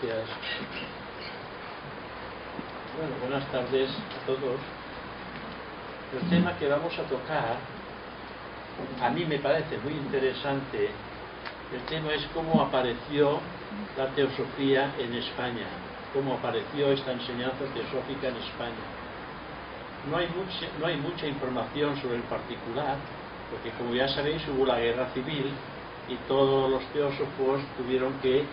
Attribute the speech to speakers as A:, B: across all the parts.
A: Gracias. Bueno, buenas tardes a todos. El tema que vamos a tocar, a mí me parece muy interesante. El tema es cómo apareció la teosofía en España, cómo apareció esta enseñanza teosófica en España. No hay mucha información sobre el particular, porque como ya sabéis hubo la guerra civil y todos los teósofos tuvieron que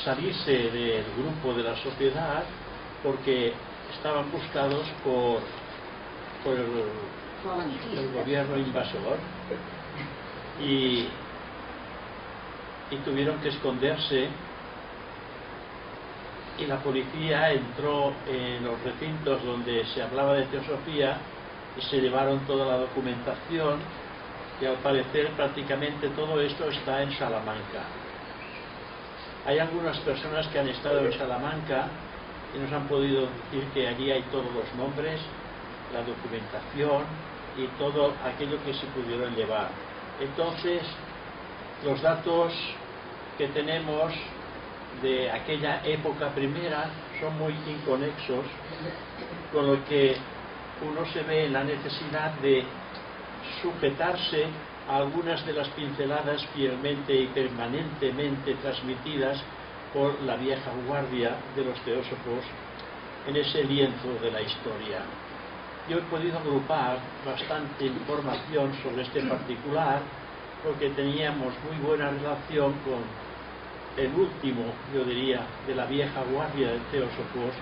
A: salirse del grupo de la sociedad porque estaban buscados por el gobierno invasor y tuvieron que esconderse, y la policía entró en los recintos donde se hablaba de teosofía y se llevaron toda la documentación, y al parecer prácticamente todo esto está en Salamanca. Hay algunas personas que han estado en Salamanca y nos han podido decir que allí hay todos los nombres, la documentación y todo aquello que se pudieron llevar. Entonces, los datos que tenemos de aquella época primera son muy inconexos, con lo que uno se ve en la necesidad de sujetarse a algunas de las pinceladas fielmente y permanentemente transmitidas por la vieja guardia de los teósofos en ese lienzo de la historia. Yo he podido agrupar bastante información sobre este particular porque teníamos muy buena relación con el último, yo diría, de la vieja guardia de teósofos,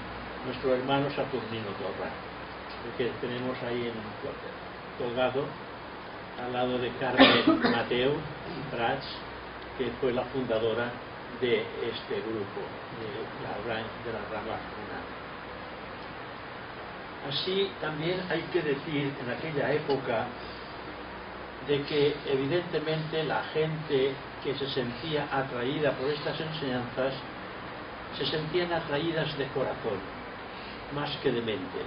A: nuestro hermano Saturnino Torra, el que tenemos ahí en un colgado al lado de Carmen Mateu Prats, que fue la fundadora de este grupo, de la rama lunar. Así también hay que decir en aquella época de que evidentemente la gente que se sentía atraída por estas enseñanzas se sentían atraídas de corazón más que de mente,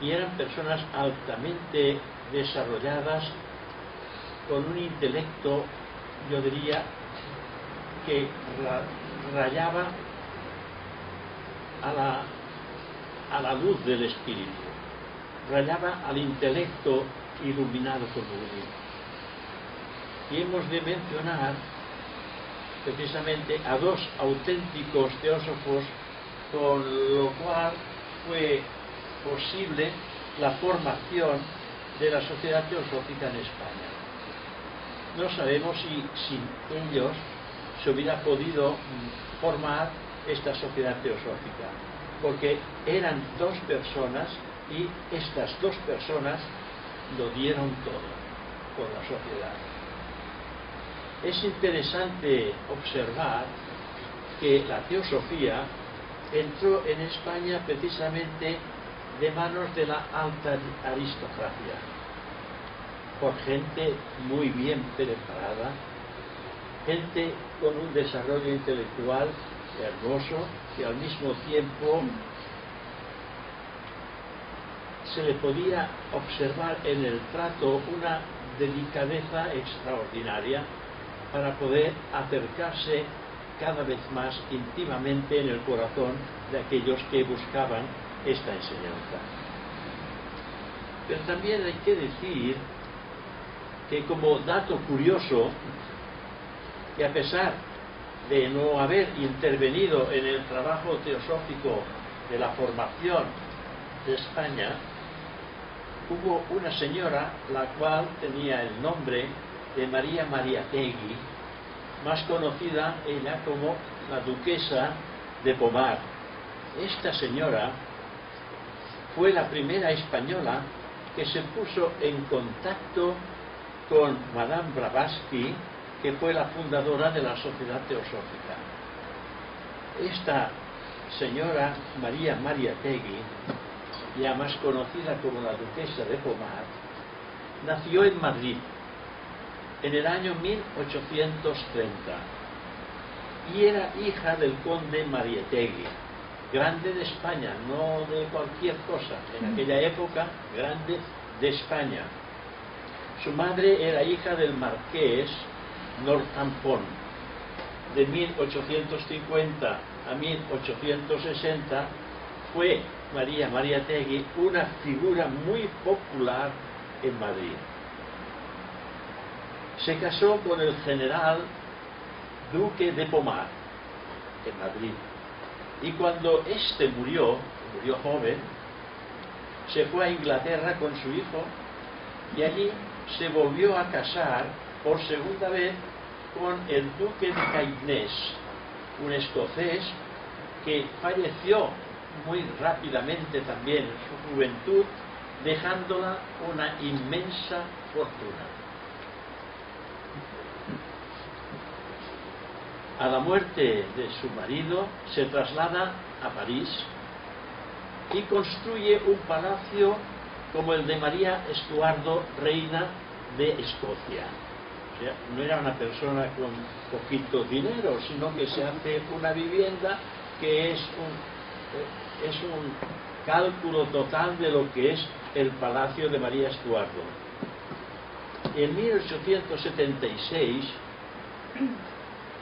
A: y eran personas altamente desarrolladas con un intelecto, yo diría, que rayaba a la luz del espíritu, rayaba al intelecto iluminado por Dios. Y hemos de mencionar precisamente a dos auténticos teósofos, con lo cual fue posible la formación de la sociedad teosófica en España. No sabemos si sin ellos se hubiera podido formar esta sociedad teosófica, porque eran dos personas y estas dos personas lo dieron todo por la sociedad. Es interesante observar que la teosofía entró en España precisamente de manos de la alta aristocracia, por gente muy bien preparada, gente con un desarrollo intelectual hermoso, y al mismo tiempo se le podía observar en el trato una delicadeza extraordinaria para poder acercarse cada vez más íntimamente en el corazón de aquellos que buscaban esta enseñanza. Pero también hay que decir que, como dato curioso, que a pesar de no haber intervenido en el trabajo teosófico de la formación de España, hubo una señora la cual tenía el nombre de María Mariátegui, más conocida ella como la duquesa de Pomar. Esta señora fue la primera española que se puso en contacto con Madame Blavatsky, que fue la fundadora de la Sociedad Teosófica. Esta señora María Mariátegui, ya más conocida como la duquesa de Pomar, nació en Madrid en el año 1830 y era hija del conde Mariátegui, grande de España, no de cualquier cosa, en aquella época grande de España. Su madre era hija del marqués Northampton, de 1850 a 1860, fue María Mariátegui una figura muy popular en Madrid. Se casó con el general Duque de Pomar en Madrid, y cuando éste murió joven, se fue a Inglaterra con su hijo y allí se volvió a casar por segunda vez con el duque de Caithness, un escocés que falleció muy rápidamente también en su juventud, dejándola una inmensa fortuna. A la muerte de su marido se traslada a París y construye un palacio como el de María Estuardo, reina de Escocia. O sea, no era una persona con poquito dinero, sino que se hace una vivienda que es un cálculo total de lo que es el palacio de María Estuardo. En 1876,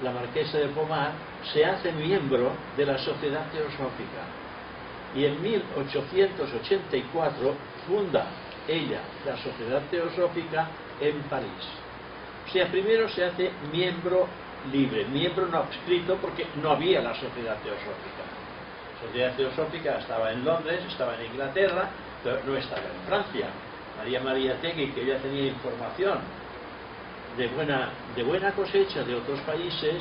A: la marquesa de Pomar se hace miembro de la Sociedad Teosófica y en 1884 funda ella la Sociedad Teosófica en París. O sea, primero se hace miembro libre, miembro no adscrito, porque no había la Sociedad Teosófica. La Sociedad Teosófica estaba en Londres, estaba en Inglaterra, pero no estaba en Francia. María Mariátegui, que ya tenía información de buena cosecha de otros países,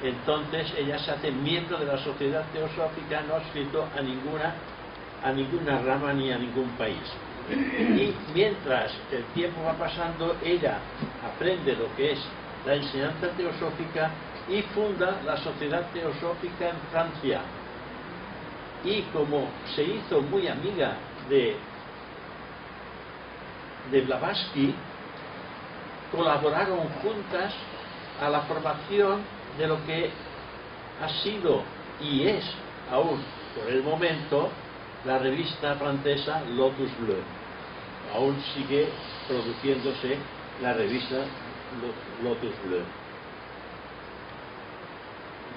A: entonces ella se hace miembro de la Sociedad Teosófica, no adscrito a ninguna rama ni a ningún país. Y mientras el tiempo va pasando, ella aprende lo que es la enseñanza teosófica y funda la Sociedad Teosófica en Francia. Y como se hizo muy amiga de Blavatsky, colaboraron juntas a la formación de lo que ha sido y es aún por el momento la revista francesa Lotus Bleu. Aún sigue produciéndose la revista Lotus Bleu.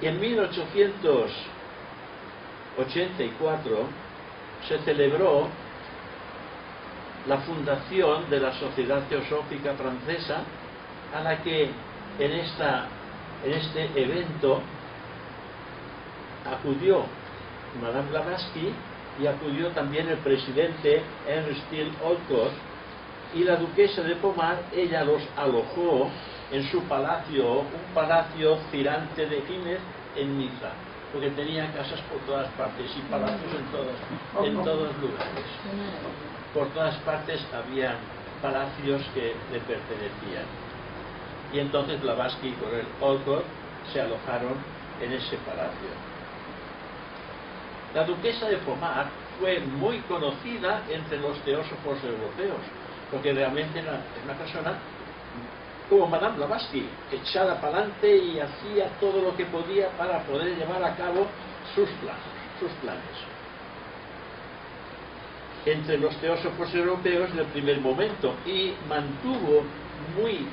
A: Y en 1884 se celebró la fundación de la Sociedad Teosófica Francesa, a la que en este evento acudió Madame Blavatsky y acudió también el presidente Henry Steele Olcott, y la duquesa de Pomar. Ella los alojó en su palacio, un palacio girante de Gines en Niza, porque tenía casas por todas partes y palacios en todos lugares. Por todas partes había palacios que le pertenecían. Y entonces Blavatsky con el Olcott se alojaron en ese palacio. La duquesa de Pomar fue muy conocida entre los teósofos europeos, porque realmente era una persona como Madame Blavatsky, echada para adelante y hacía todo lo que podía para poder llevar a cabo sus planes. Entre los teósofos europeos del primer momento, y mantuvo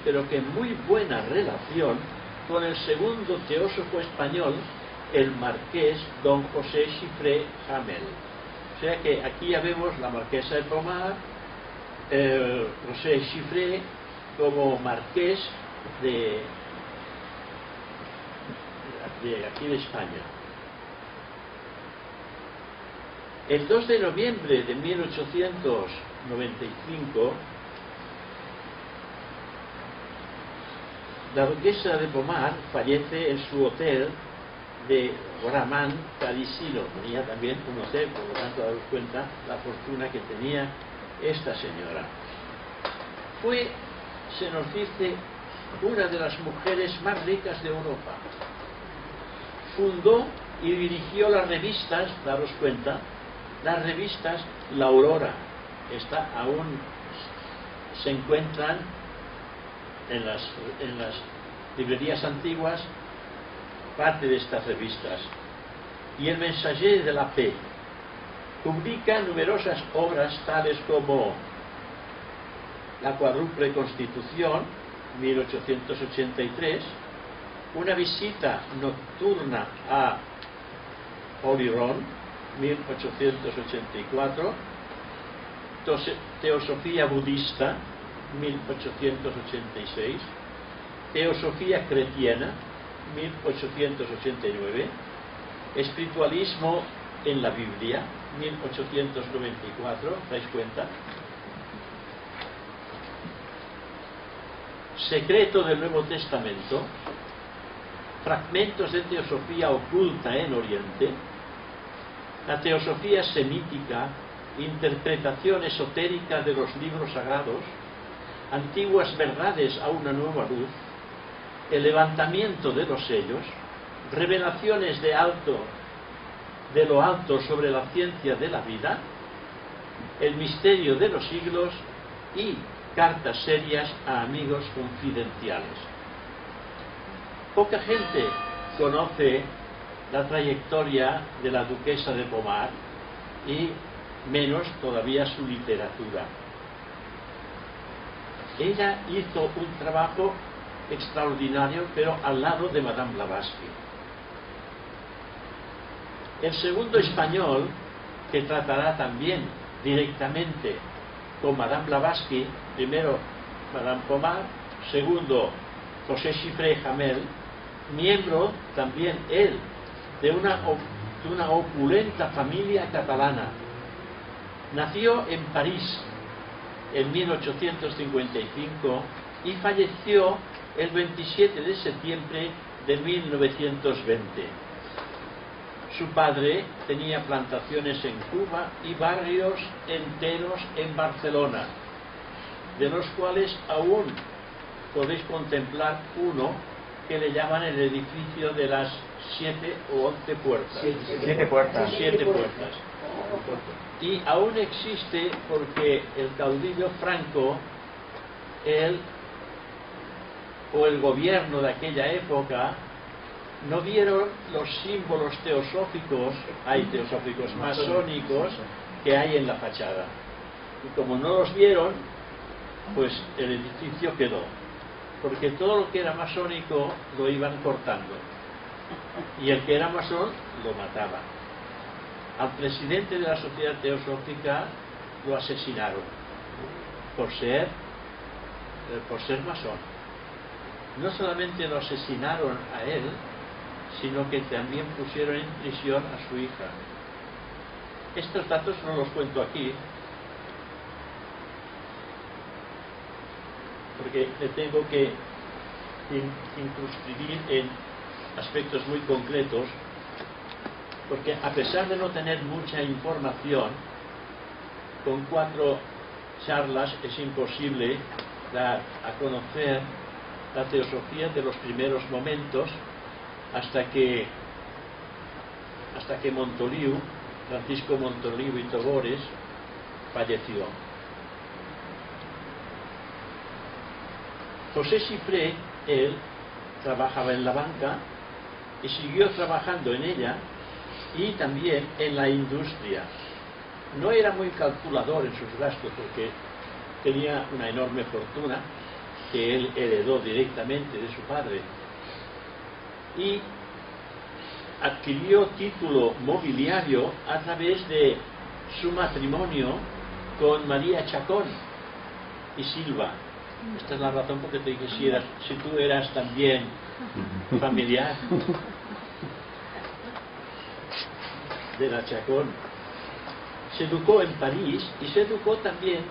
A: pero que muy buena relación con el segundo teósofo español, el marqués don José Chifré Hamel. O sea que aquí ya vemos la marquesa de Pomar, José Chifré como marqués de aquí de España. El 2 de noviembre de 1895, la duquesa de Pomar fallece en su hotel de Bramant parisino. Tenía también un hotel, por lo tanto, daros cuenta la fortuna que tenía esta señora. Fue, se nos dice, una de las mujeres más ricas de Europa. Fundó y dirigió las revistas, daros cuenta, las revistas La Aurora. Aún se encuentran en las librerías antiguas parte de estas revistas. Y el Mensager de la Paix. Publica numerosas obras tales como La Cuádruple Constitución, 1883, una visita nocturna a Oliron, 1884, Teosofía budista, 1886, Teosofía cristiana, 1889, Espiritualismo en la Biblia, 1894, ¿dais cuenta? Secreto del Nuevo Testamento, Fragmentos de Teosofía oculta en Oriente, la Teosofía semítica, Interpretación esotérica de los libros sagrados, Antiguas verdades a una nueva luz, El levantamiento de los sellos, Revelaciones de lo alto sobre la ciencia de la vida, El misterio de los siglos y Cartas serias a amigos confidenciales. Poca gente conoce la trayectoria de la duquesa de Pommard y menos todavía su literatura. Ella hizo un trabajo extraordinario, pero al lado de Madame Blavatsky. El segundo español, que tratará también directamente con Madame Blavatsky, primero Madame Pommard, segundo José Chiffré Jamel, miembro también él de una opulenta familia catalana. Nació en París en 1855 y falleció el 27 de septiembre de 1920. Su padre tenía plantaciones en Cuba y barrios enteros en Barcelona, de los cuales aún podéis contemplar uno que le llaman el edificio de las 7 o 11 puertas.
B: 7 puertas.
A: 7 puertas. Y aún existe porque el caudillo Franco, él o el gobierno de aquella época no vieron los símbolos teosóficos, hay teosóficos masónicos que hay en la fachada. Y como no los vieron, pues el edificio quedó. Porque todo lo que era masónico lo iban cortando. Y el que era masón lo mataba. Al presidente de la Sociedad Teosófica lo asesinaron por ser masón. No solamente lo asesinaron a él, sino que también pusieron en prisión a su hija. Estos datos no los cuento aquí, porque le tengo que incluir en aspectos muy concretos, porque a pesar de no tener mucha información, con 4 charlas es imposible dar a conocer la teosofía de los primeros momentos hasta que Montoliu, Francisco Montoliu y Togores, falleció. José Chiffré, él trabajaba en la banca y siguió trabajando en ella y también en la industria. No era muy calculador en sus gastos porque tenía una enorme fortuna que él heredó directamente de su padre, y adquirió título mobiliario a través de su matrimonio con María Chacón y Silva. Esta es la razón por que te dije si tú eras también familiar de la Chacón. Se educó en París y se educó también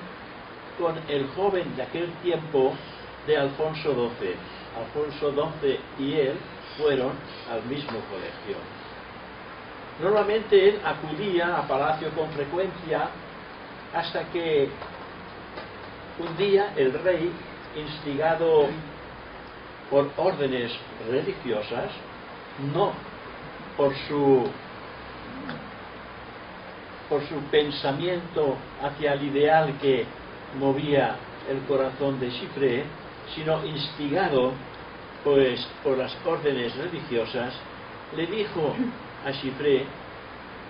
A: con el joven de aquel tiempo de Alfonso XII. Alfonso XII y él fueron al mismo colegio. Normalmente él acudía a Palacio con frecuencia hasta que un día el rey, instigado por órdenes religiosas, no por su pensamiento hacia el ideal que movía el corazón de Chiffré, sino instigado pues por las órdenes religiosas, le dijo a Chiffré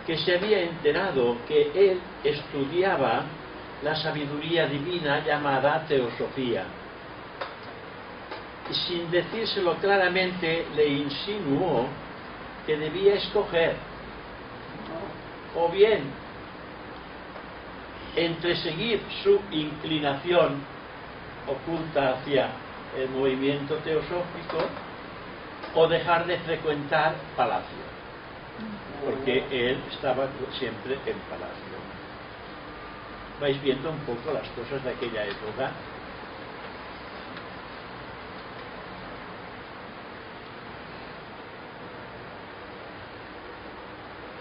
A: que se había enterado que él estudiaba la sabiduría divina llamada teosofía. sin decírselo claramente, le insinuó que debía escoger o bien entre seguir su inclinación oculta hacia el movimiento teosófico o dejar de frecuentar palacio, porque él estaba siempre en palacio. Vais viendo un poco las cosas de aquella época.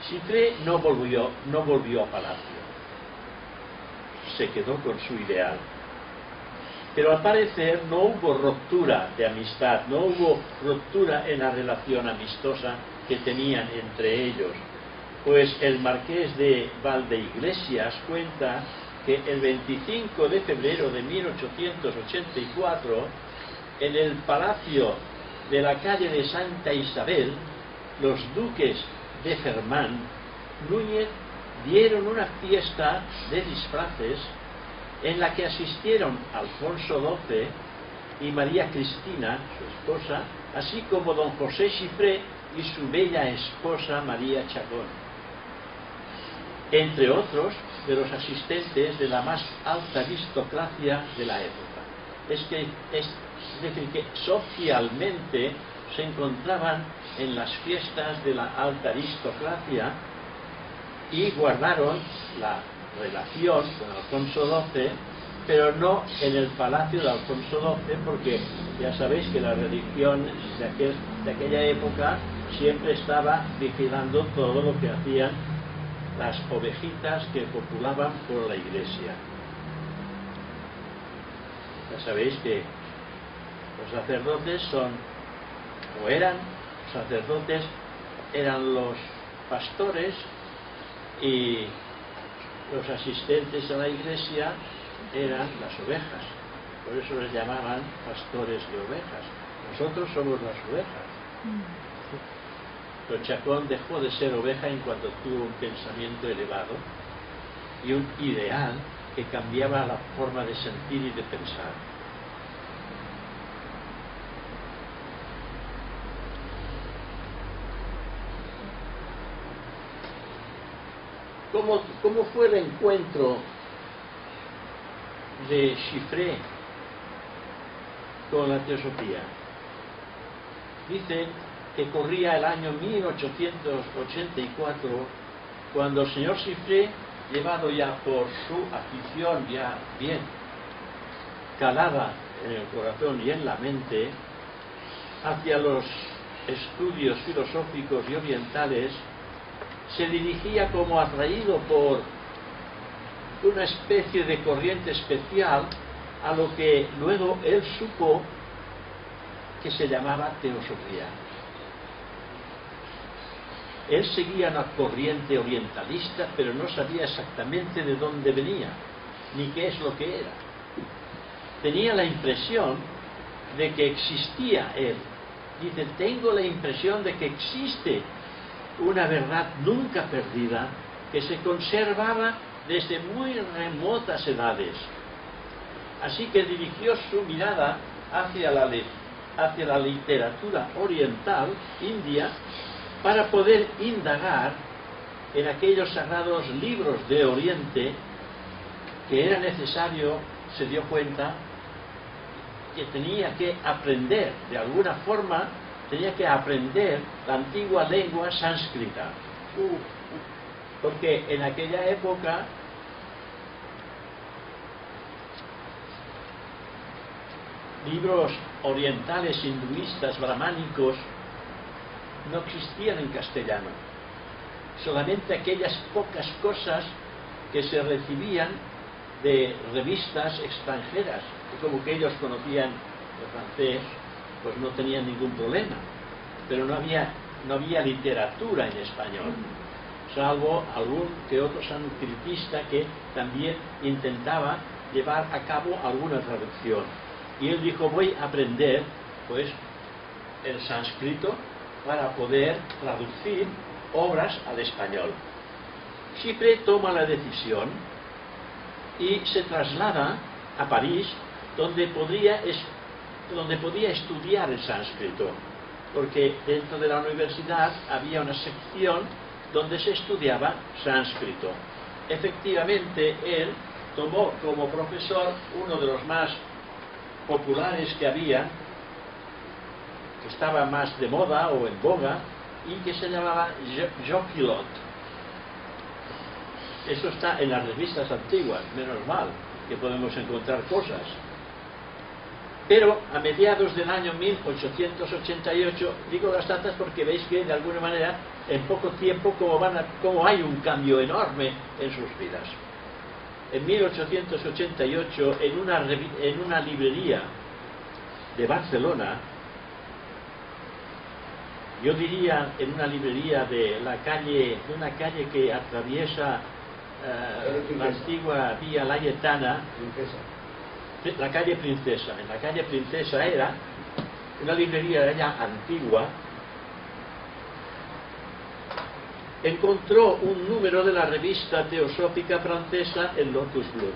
A: Chiffré no volvió a palacio, se quedó con su ideal. Pero al parecer no hubo ruptura de amistad, no hubo ruptura en la relación amistosa que tenían entre ellos, pues el marqués de Valdeiglesias cuenta que el 25 de febrero de 1884, en el palacio de la calle de Santa Isabel, los duques de Germán Núñez dieron una fiesta de disfraces en la que asistieron Alfonso XII y María Cristina, su esposa, así como don José Chiffré y su bella esposa María Chacón, entre otros de los asistentes de la más alta aristocracia de la época. Es decir, que socialmente se encontraban en las fiestas de la alta aristocracia y guardaron la relación con Alfonso XII, pero no en el palacio de Alfonso XII, porque ya sabéis que la religión de aquella época siempre estaba vigilando todo lo que hacían las ovejitas que populaban por la iglesia. Ya sabéis que los sacerdotes eran los pastores y los asistentes a la iglesia eran las ovejas. Por eso les llamaban pastores de ovejas. Nosotros somos las ovejas. Pero Chacón dejó de ser oveja en cuanto tuvo un pensamiento elevado y un ideal que cambiaba la forma de sentir y de pensar. ¿Cómo fue el encuentro de Chiffré con la teosofía? Dicen que corría el año 1884, cuando el señor Chiffré, llevado ya por su afición ya bien calada en el corazón y en la mente, hacia los estudios filosóficos y orientales, se dirigía como atraído por una especie de corriente especial a lo que luego él supo que se llamaba teosofía. Él seguía una corriente orientalista, pero no sabía exactamente de dónde venía, ni qué es lo que era. Tenía la impresión de que existía él. Dice, tengo la impresión de que existe una verdad nunca perdida que se conservaba desde muy remotas edades. Así que dirigió su mirada hacia la literatura oriental, india, para poder indagar en aquellos sagrados libros de Oriente que era necesario, se dio cuenta, que tenía que aprender, de alguna forma, tenía que aprender la antigua lengua sánscrita. Porque en aquella época libros orientales, hinduistas, brahmánicos, no existían en castellano. Solamente aquellas pocas cosas que se recibían de revistas extranjeras, y como que ellos conocían el francés, pues no tenían ningún problema. Pero no había literatura en español, salvo algún que otro sanskritista que también intentaba llevar a cabo alguna traducción. Y él dijo, voy a aprender pues el sánscrito para poder traducir obras al español. Chiffré toma la decisión y se traslada a París, donde podría donde podía estudiar el sánscrito, porque dentro de la universidad había una sección donde se estudiaba sánscrito. Efectivamente, él tomó como profesor uno de los más populares que había, que estaba más de moda o en boga, y que se llamaba Joquilot. Eso está en las revistas antiguas, menos mal que podemos encontrar cosas. Pero a mediados del año 1888, digo las datas porque veis que de alguna manera en poco tiempo como hay un cambio enorme en sus vidas. En 1888, en una librería de Barcelona, yo diría en una librería de una calle que atraviesa la antigua Vía Layetana, la calle Princesa. En la calle Princesa era una librería ya antigua. Encontró un número de la revista teosófica francesa, el Lotus Bleu,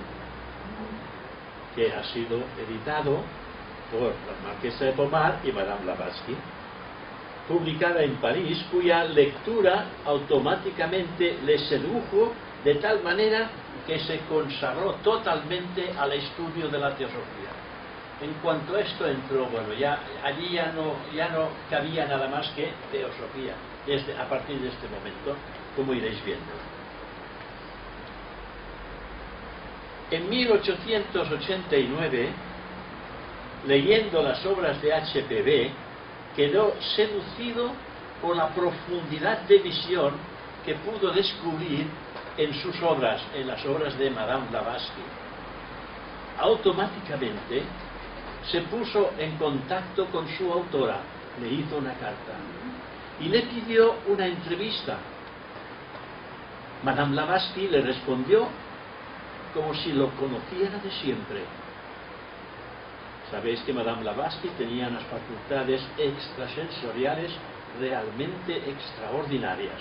A: que ha sido editado por la Marquesa de Pomar y Madame Blavatsky, publicada en París, cuya lectura automáticamente le sedujo de tal manera que se consagró totalmente al estudio de la teosofía. En cuanto a esto entró, bueno, allí ya no cabía nada más que teosofía, a partir de este momento, como iréis viendo. En 1889, leyendo las obras de H.P.B., quedó seducido por la profundidad de visión que pudo descubrir en sus obras, en las obras de Madame Blavatsky. Automáticamente se puso en contacto con su autora, le hizo una carta y le pidió una entrevista. Madame Blavatsky le respondió como si lo conociera de siempre. Sabéis que Madame Blavatsky tenía unas facultades extrasensoriales realmente extraordinarias.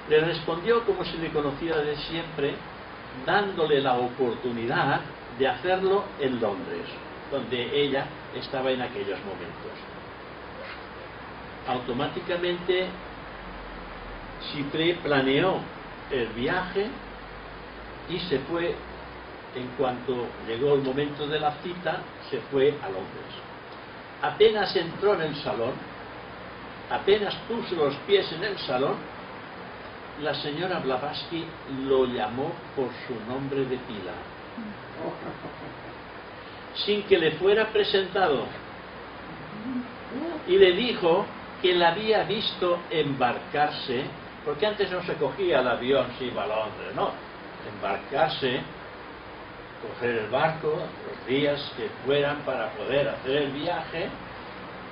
A: Le respondió como si le conociera de siempre, dándole la oportunidad de hacerlo en Londres, donde ella estaba en aquellos momentos. Automáticamente, Chypre planeó el viaje y se fue. En cuanto llegó el momento de la cita, se fue a Londres. Apenas entró en el salón, apenas puso los pies en el salón, la señora Blavatsky lo llamó por su nombre de pila, sin que le fuera presentado, y le dijo que la había visto embarcarse, porque antes no se cogía el avión si iba a Londres, no, embarcarse, coger el barco, los días que fueran para poder hacer el viaje,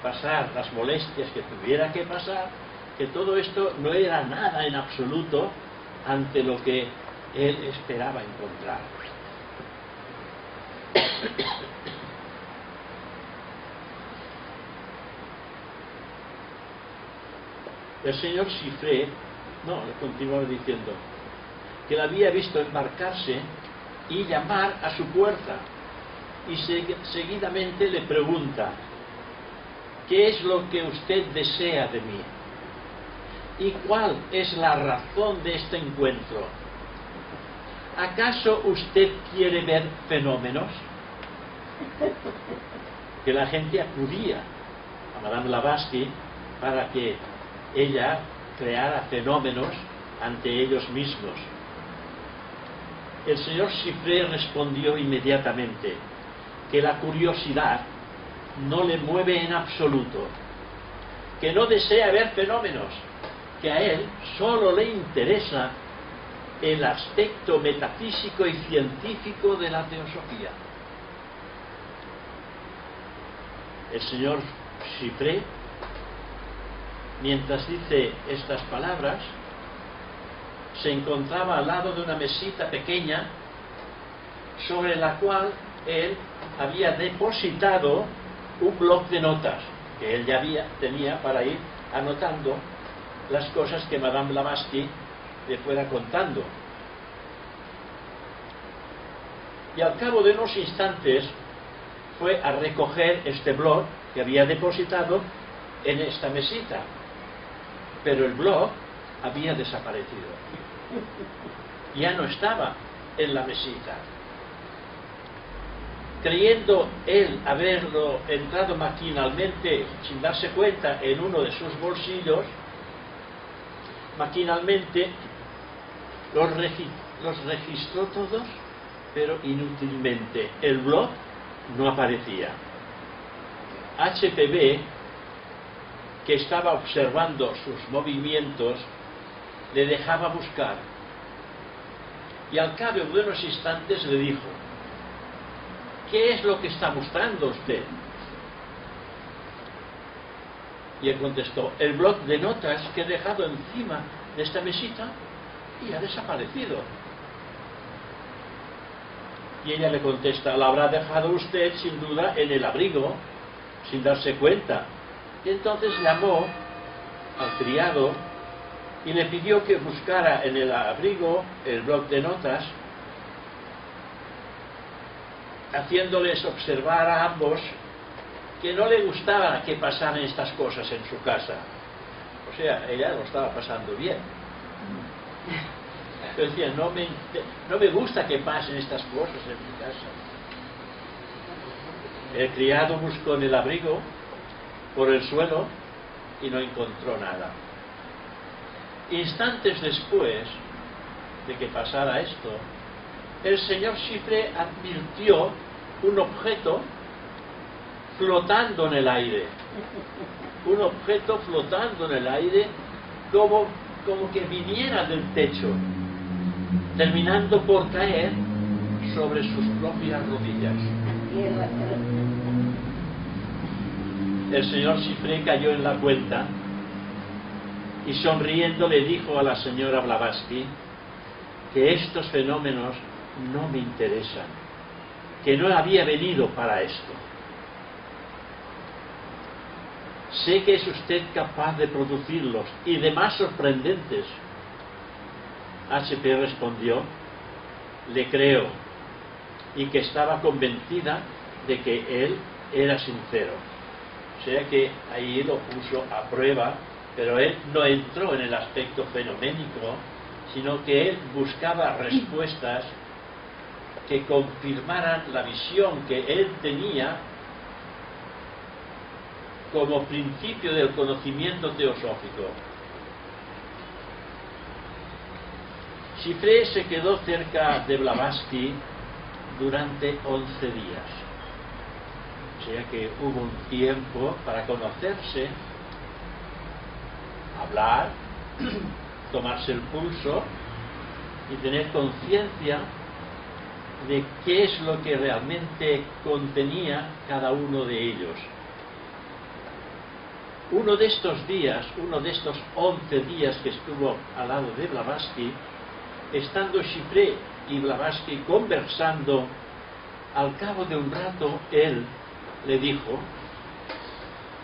A: pasar las molestias que tuviera que pasar, que todo esto no era nada en absoluto ante lo que él esperaba encontrar. El señor Chypre, le continuaba diciendo que la había visto embarcarse y llamar a su puerta, y seguidamente le pregunta: ¿qué es lo que usted desea de mí? ¿Y cuál es la razón de este encuentro? ¿Acaso usted quiere ver fenómenos? Que la gente acudía a Madame Blavatsky para que ella creara fenómenos ante ellos mismos. El señor Chypre respondió inmediatamente que la curiosidad no le mueve en absoluto, que no desea ver fenómenos, que a él solo le interesa el aspecto metafísico y científico de la teosofía. El señor Chypre, mientras dice estas palabras, se encontraba al lado de una mesita pequeña sobre la cual él había depositado un bloc de notas que él ya tenía para ir anotando las cosas que Madame Blavatsky le fuera contando. Y al cabo de unos instantes fue a recoger este blog que había depositado en esta mesita, pero el blog había desaparecido, ya no estaba en la mesita. Creyendo él haberlo entrado maquinalmente, sin darse cuenta, en uno de sus bolsillos, maquinalmente los registró todos, pero inútilmente. El blog no aparecía. HPB, que estaba observando sus movimientos, le dejaba buscar, y al cabo de unos instantes le dijo: ¿qué es lo que está buscando usted? Y él contestó: el bloc de notas que he dejado encima de esta mesita y ha desaparecido. Y ella le contesta: lo habrá dejado usted sin duda en el abrigo, sin darse cuenta. Y entonces llamó al criado y le pidió que buscara en el abrigo el bloc de notas, haciéndoles observar a ambos que no le gustaba que pasaran estas cosas en su casa. O sea, ella lo estaba pasando bien. Pero decía: no me gusta que pasen estas cosas en mi casa. El criado buscó en el abrigo, por el suelo, y no encontró nada. Instantes después de que pasara esto, el señor Chiffré advirtió un objeto flotando en el aire. Un objeto flotando en el aire, como que viniera del techo, terminando por caer sobre sus propias rodillas. El señor Chiffré cayó en la cuenta y sonriendo le dijo a la señora Blavatsky que estos fenómenos no me interesan, que no había venido para esto. Sé que es usted capaz de producirlos y de más sorprendentes. HP respondió: le creo, y que estaba convencida de que él era sincero. O sea que ahí lo puso a prueba, pero él no entró en el aspecto fenoménico, sino que él buscaba respuestas que confirmaran la visión que él tenía como principio del conocimiento teosófico. Chiffré se quedó cerca de Blavatsky durante 11 días. O sea que hubo un tiempo para conocerse, hablar, tomarse el pulso y tener conciencia de qué es lo que realmente contenía cada uno de ellos. Uno de estos días, uno de estos 11 días que estuvo al lado de Blavatsky, estando Chiffré y Blavatsky conversando, al cabo de un rato él le dijo: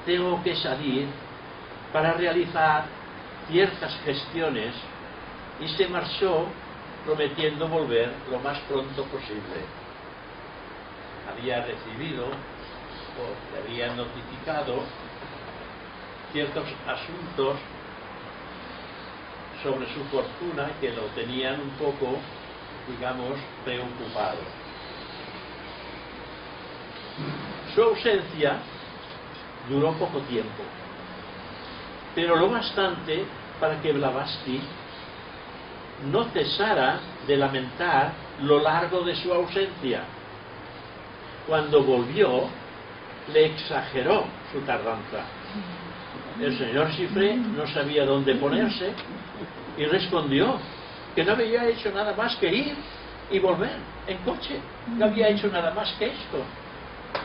A: tengo que salir para realizar ciertas gestiones, y se marchó prometiendo volver lo más pronto posible. Había recibido o le había notificado ciertos asuntos sobre su fortuna que lo tenían un poco, digamos, preocupado. Su ausencia duró poco tiempo, pero lo bastante para que Blavatsky no cesara de lamentar lo largo de su ausencia. Cuando volvió, le exageró su tardanza. El señor Chiffré no sabía dónde ponerse y respondió que no había hecho nada más que ir y volver en coche, no había hecho nada más que esto.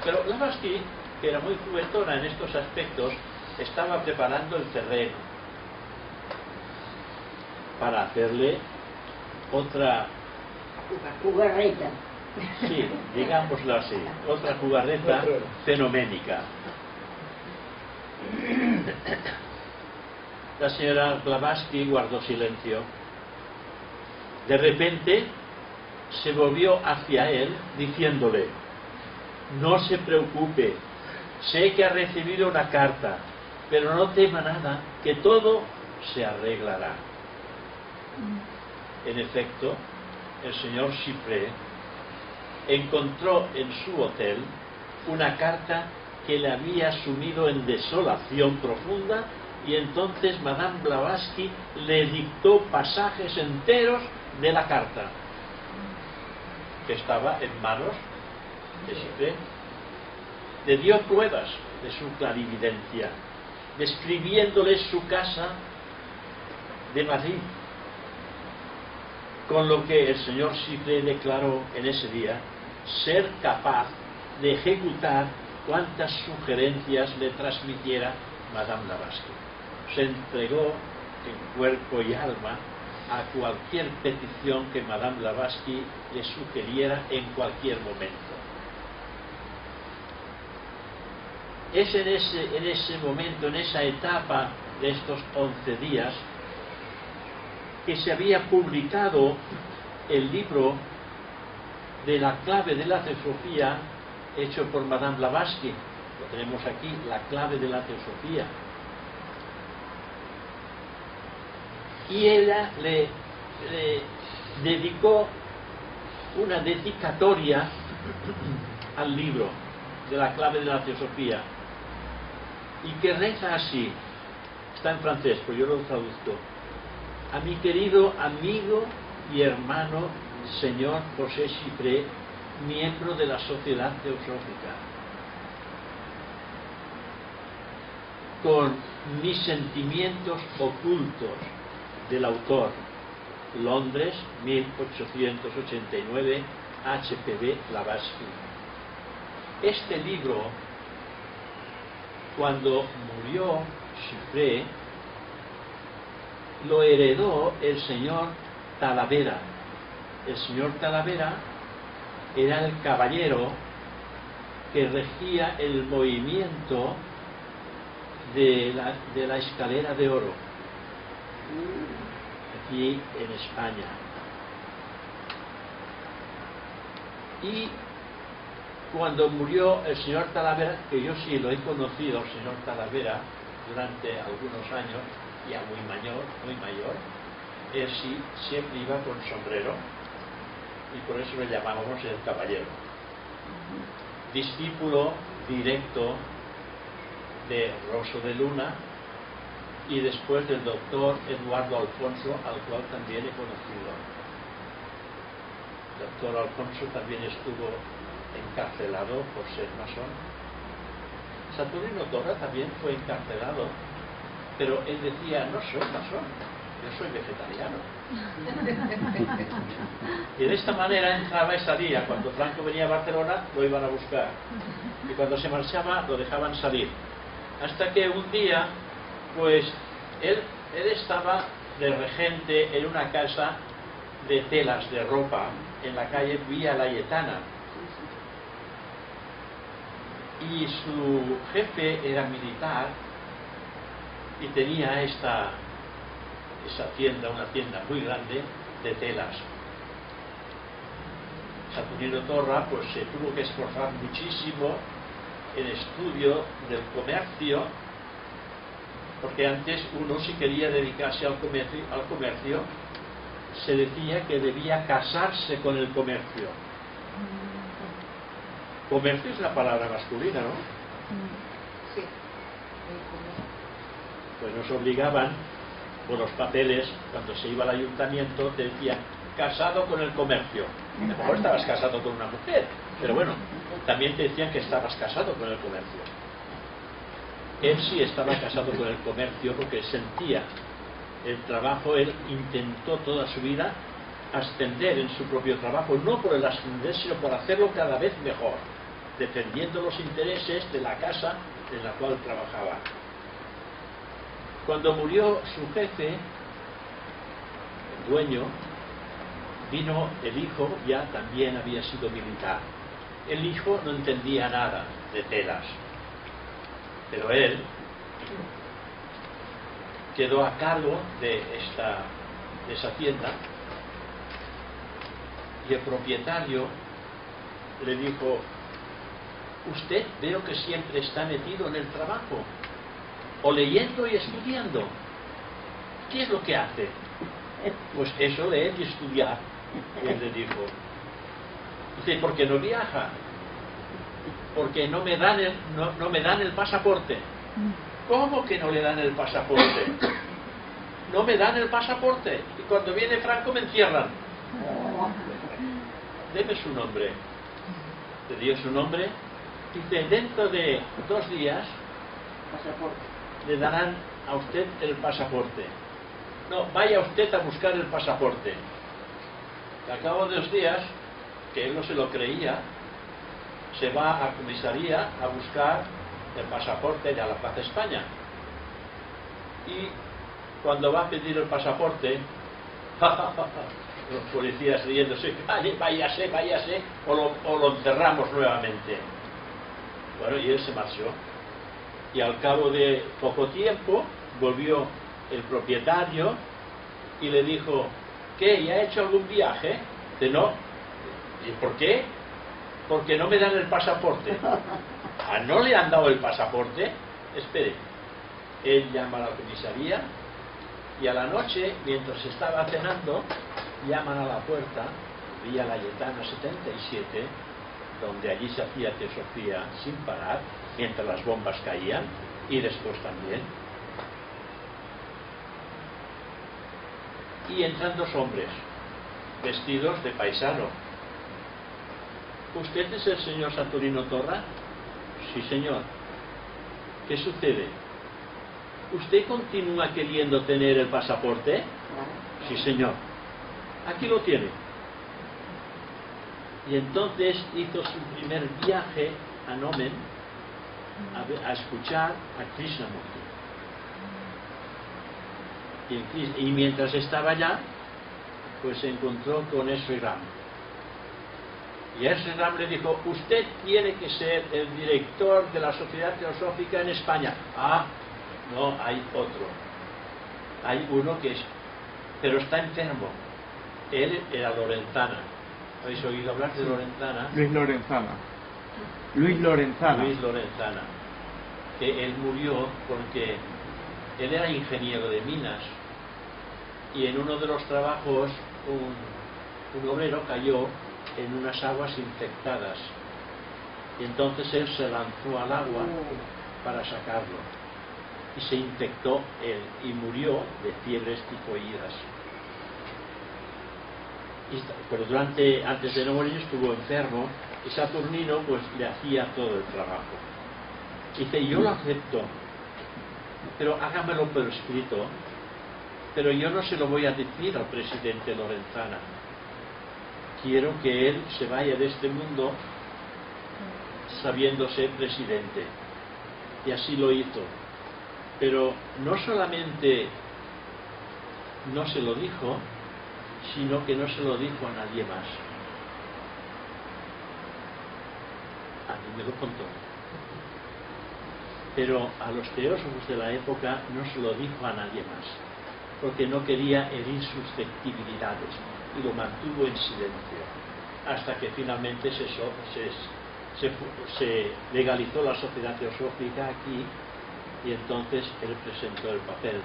A: Pero Blavatsky, que era muy juguetona en estos aspectos, estaba preparando el terreno para hacerle otra
B: jugarreta.
A: Sí, digámoslo así, otra jugarreta fenoménica. La señora Blavatsky guardó silencio. De repente se volvió hacia él diciéndole: no se preocupe, sé que ha recibido una carta, pero no tema nada, que todo se arreglará. En efecto, el señor Chiffré encontró en su hotel una carta que le había sumido en desolación profunda, y entonces Madame Blavatsky le dictó pasajes enteros de la carta, que estaba en manos de Chiffré. Le dio pruebas de su clarividencia, describiéndole su casa de Madrid, con lo que el señor Chiffré declaró en ese día ser capaz de ejecutar cuantas sugerencias le transmitiera Madame Blavatsky. Se entregó en cuerpo y alma a cualquier petición que Madame Blavatsky le sugiriera en cualquier momento. Es en ese momento, en esa etapa de estos 11 días, que se había publicado el libro de la clave de la teosofía, hecho por Madame Blavatsky. Lo tenemos aquí, la clave de la teosofía. Y ella le dedicó una dedicatoria al libro de la clave de la teosofía, y que reza así, está en francés, pero yo lo traduzco: a mi querido amigo y hermano señor José Chiffré, miembro de la Sociedad Teosófica, con mis sentimientos ocultos del autor, Londres, 1889, H.P.B. Blavatsky. Este libro, cuando murió Chiffré, lo heredó el señor Talavera. El señor Talavera era el caballero que regía el movimiento de la escalera de oro aquí en España. Y cuando murió el señor Talavera, que yo sí lo he conocido, el señor Talavera, durante algunos años, ya muy mayor, él sí siempre iba con sombrero, y por eso le llamábamos el caballero. Discípulo directo de Rosso de Luna, y después del doctor Eduardo Alfonso, al cual también he conocido. El doctor Alfonso también estuvo encarcelado por ser masón. Saturnino Torra también fue encarcelado, pero él decía: no soy masón, yo soy vegetariano. Y de esta manera entraba y salía. Cuando Franco venía a Barcelona, lo iban a buscar, y cuando se marchaba lo dejaban salir, hasta que un día, pues él estaba de regente en una casa de telas de ropa en la calle Vía Layetana, y su jefe era militar y tenía esa tienda, una tienda muy grande de telas. Saturnino Torra pues se tuvo que esforzar muchísimo en estudio del comercio, porque antes uno, si quería dedicarse al comercio, se decía que debía casarse con el comercio. Comercio es una palabra masculina, ¿no?
B: Sí.
A: Pues nos obligaban por los papeles, cuando se iba al ayuntamiento, te decía: casado con el comercio. A lo mejor estabas casado con una mujer, pero bueno, también te decían que estabas casado con el comercio. Él sí estaba casado con el comercio porque sentía el trabajo. Él intentó toda su vida ascender en su propio trabajo, no por el ascender, sino por hacerlo cada vez mejor, defendiendo los intereses de la casa en la cual trabajaba. Cuando murió su jefe, el dueño, vino el hijo, ya también había sido militar. El hijo no entendía nada de telas, pero él quedó a cargo de esa tienda, y el propietario le dijo: usted veo que siempre está metido en el trabajo, o leyendo y estudiando. ¿Qué es lo que hace? Pues eso, leer y estudiar. Y él le dijo, dice, ¿por qué no viaja? Porque no me dan el pasaporte. ¿Cómo que no le dan el pasaporte? No me dan el pasaporte. Y cuando viene Franco me encierran. Deme su nombre. Le dio su nombre. Dice, dentro de 2 días le darán a usted el pasaporte. No, vaya usted a buscar el pasaporte. Al cabo de 2 días, que él no se lo creía, se va a comisaría a buscar el pasaporte de la Plaza España. Y cuando va a pedir el pasaporte, los policías riéndose, váyase, váyase, o lo encerramos nuevamente. Bueno, y él se marchó. Y al cabo de poco tiempo volvió el propietario y le dijo, ¿qué? ¿Ya ha hecho algún viaje? Dice, no. ¿Y por qué? Porque no me dan el pasaporte. ¿Ah, no le han dado el pasaporte? Espere. Él llama a la comisaría y a la noche, mientras estaba cenando, llaman a la puerta, Villa Layetana 77, donde allí se hacía teosofía sin parar, mientras las bombas caían, y después también. Y entran 2 hombres, vestidos de paisano. ¿Usted es el señor Saturnino Torra? Sí, señor. ¿Qué sucede? ¿Usted continúa queriendo tener el pasaporte? Sí, señor. Aquí lo tiene. Y entonces hizo su primer viaje a Nomen a escuchar a Krishnamurti. Y mientras estaba allá, pues se encontró con Sri Ram. Y Sri Ram le dijo, usted tiene que ser el director de la Sociedad Teosófica en España. Ah, no, hay otro. Hay uno que es, pero está enfermo. Él era Lorenzana. ¿Habéis oído hablar de Lorenzana?
C: Luis Lorenzana. Luis Lorenzana.
A: Luis Lorenzana. Que él murió porque él era ingeniero de minas y en uno de los trabajos un obrero cayó en unas aguas infectadas y entonces él se lanzó al agua para sacarlo y se infectó él y murió de fiebres tifoidas. Pero antes de no morir estuvo enfermo y Saturnino pues le hacía todo el trabajo. Dice, yo lo acepto, pero hágamelo por escrito, pero yo no se lo voy a decir al presidente Lorenzana. Quiero que él se vaya de este mundo sabiéndose presidente. Y así lo hizo. Pero no solamente no se lo dijo, sino que no se lo dijo a nadie más. A mí me lo contó. Pero a los teósofos de la época no se lo dijo a nadie más, porque no quería herir susceptibilidades y lo mantuvo en silencio, hasta que finalmente se legalizó la Sociedad Teosófica aquí y entonces él presentó el papel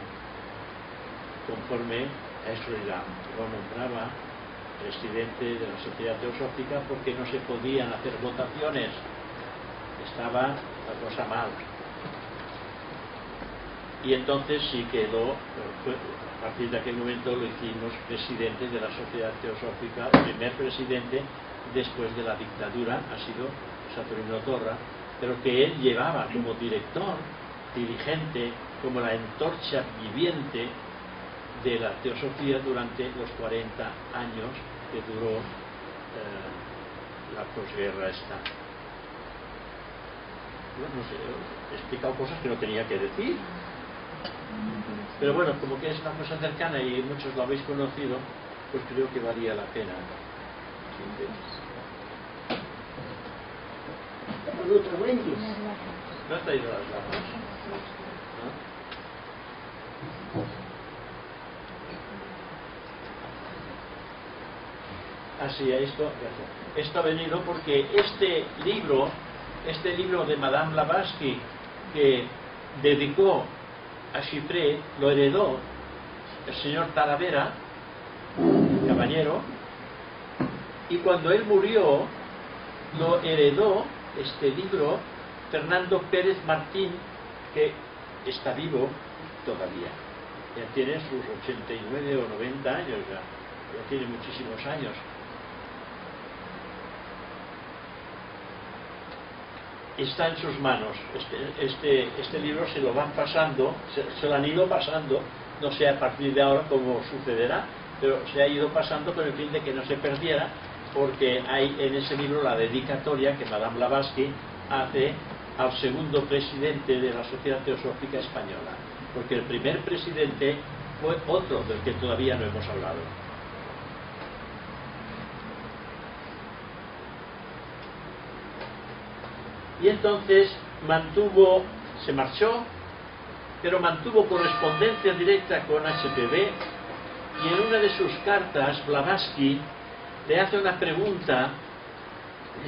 A: conforme a Sri Ram. Lo nombraba presidente de la Sociedad Teosófica porque no se podían hacer votaciones, estaba la cosa mal. Y entonces sí quedó, a partir de aquel momento lo hicimos presidente de la Sociedad Teosófica, el primer presidente después de la dictadura ha sido Saturnino Torra, pero que él llevaba como director, dirigente, como la antorcha viviente de la teosofía durante los 40 años que duró la posguerra esta. Bueno, no sé, he explicado cosas que no tenía que decir. Pero bueno, como que es una cosa cercana y muchos lo habéis conocido, pues creo que valía la pena. ¿No has traído las gafas? ¿No? Así, esto ha venido porque este libro este libro de Madame Blavatsky que dedicó a Chipré, lo heredó el señor Talavera, caballero, y cuando él murió lo heredó este libro Fernando Pérez Martín, que está vivo todavía. Ya tiene sus 89 o 90 años, ya tiene muchísimos años. Está en sus manos. Este libro se lo van pasando, se lo han ido pasando, no sé a partir de ahora cómo sucederá, pero se ha ido pasando con el fin de que no se perdiera, porque hay en ese libro la dedicatoria que Madame Blavatsky hace al segundo presidente de la Sociedad Teosófica Española, porque el primer presidente fue otro del que todavía no hemos hablado. Y entonces se marchó, pero mantuvo correspondencia directa con HPB, y en una de sus cartas Blavatsky le hace una pregunta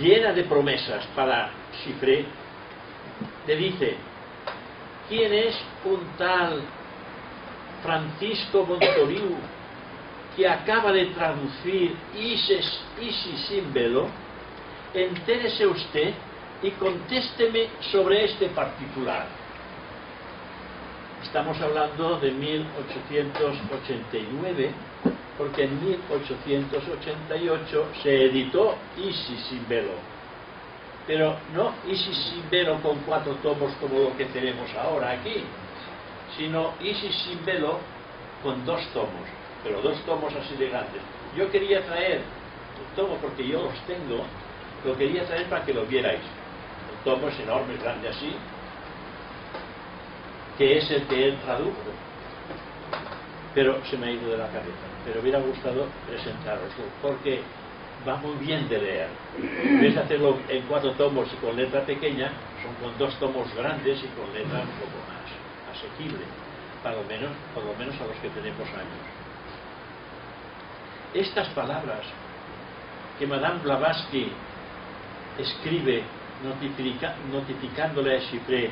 A: llena de promesas para Chipré. Le dice: ¿quién es un tal Francisco Montoliu que acaba de traducir Isis sin velo? Entérese usted y contésteme sobre este particular. Estamos hablando de 1889, porque en 1888 se editó Isis sin velo, pero no Isis sin velo con 4 tomos como lo que tenemos ahora aquí, sino Isis sin velo con 2 tomos, pero 2 tomos así de grandes. Yo quería traer el tomo, porque yo los tengo, lo quería traer para que lo vierais. El tomo es enorme, grande así, que es el que él tradujo, pero se me ha ido de la cabeza. Pero hubiera gustado presentaroslo, porque va muy bien de leer. En vez de hacerlo en 4 tomos y con letra pequeña, son con 2 tomos grandes y con letra un poco más asequible, por lo menos a los que tenemos años. Estas palabras que Madame Blavatsky escribe notificándole a Chipré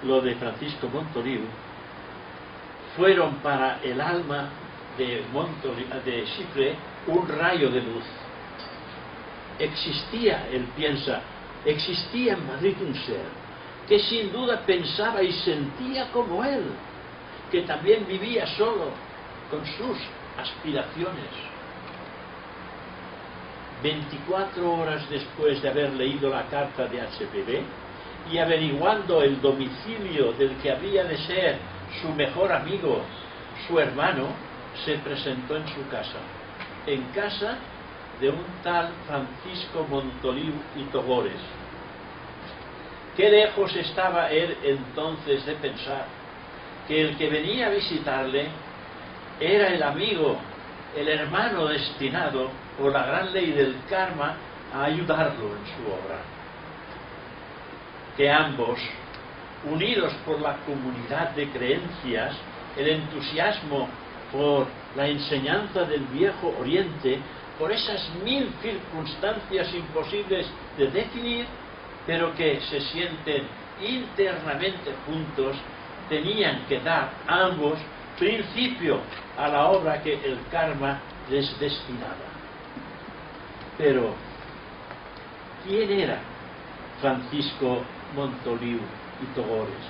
A: lo de Francisco Montoliu, fueron para el alma de Chipré un rayo de luz. Él piensa, existía en Madrid un ser que sin duda pensaba y sentía como él, que también vivía solo con sus aspiraciones. 24 horas después de haber leído la carta de HPB y averiguando el domicilio del que había de ser su mejor amigo, su hermano, se presentó en su casa, en casa de un tal Francisco Montoliu y Togores. Qué lejos estaba él entonces de pensar que el que venía a visitarle era el amigo, el hermano destinado por la gran ley del karma a ayudarlo en su obra. Que ambos, unidos por la comunidad de creencias, el entusiasmo por la enseñanza del Viejo Oriente, por esas 1000 circunstancias imposibles de definir, pero que se sienten internamente juntos, tenían que dar ambos principio a la obra que el karma les destinaba. Pero, ¿quién era Francisco Montoliu y Togores?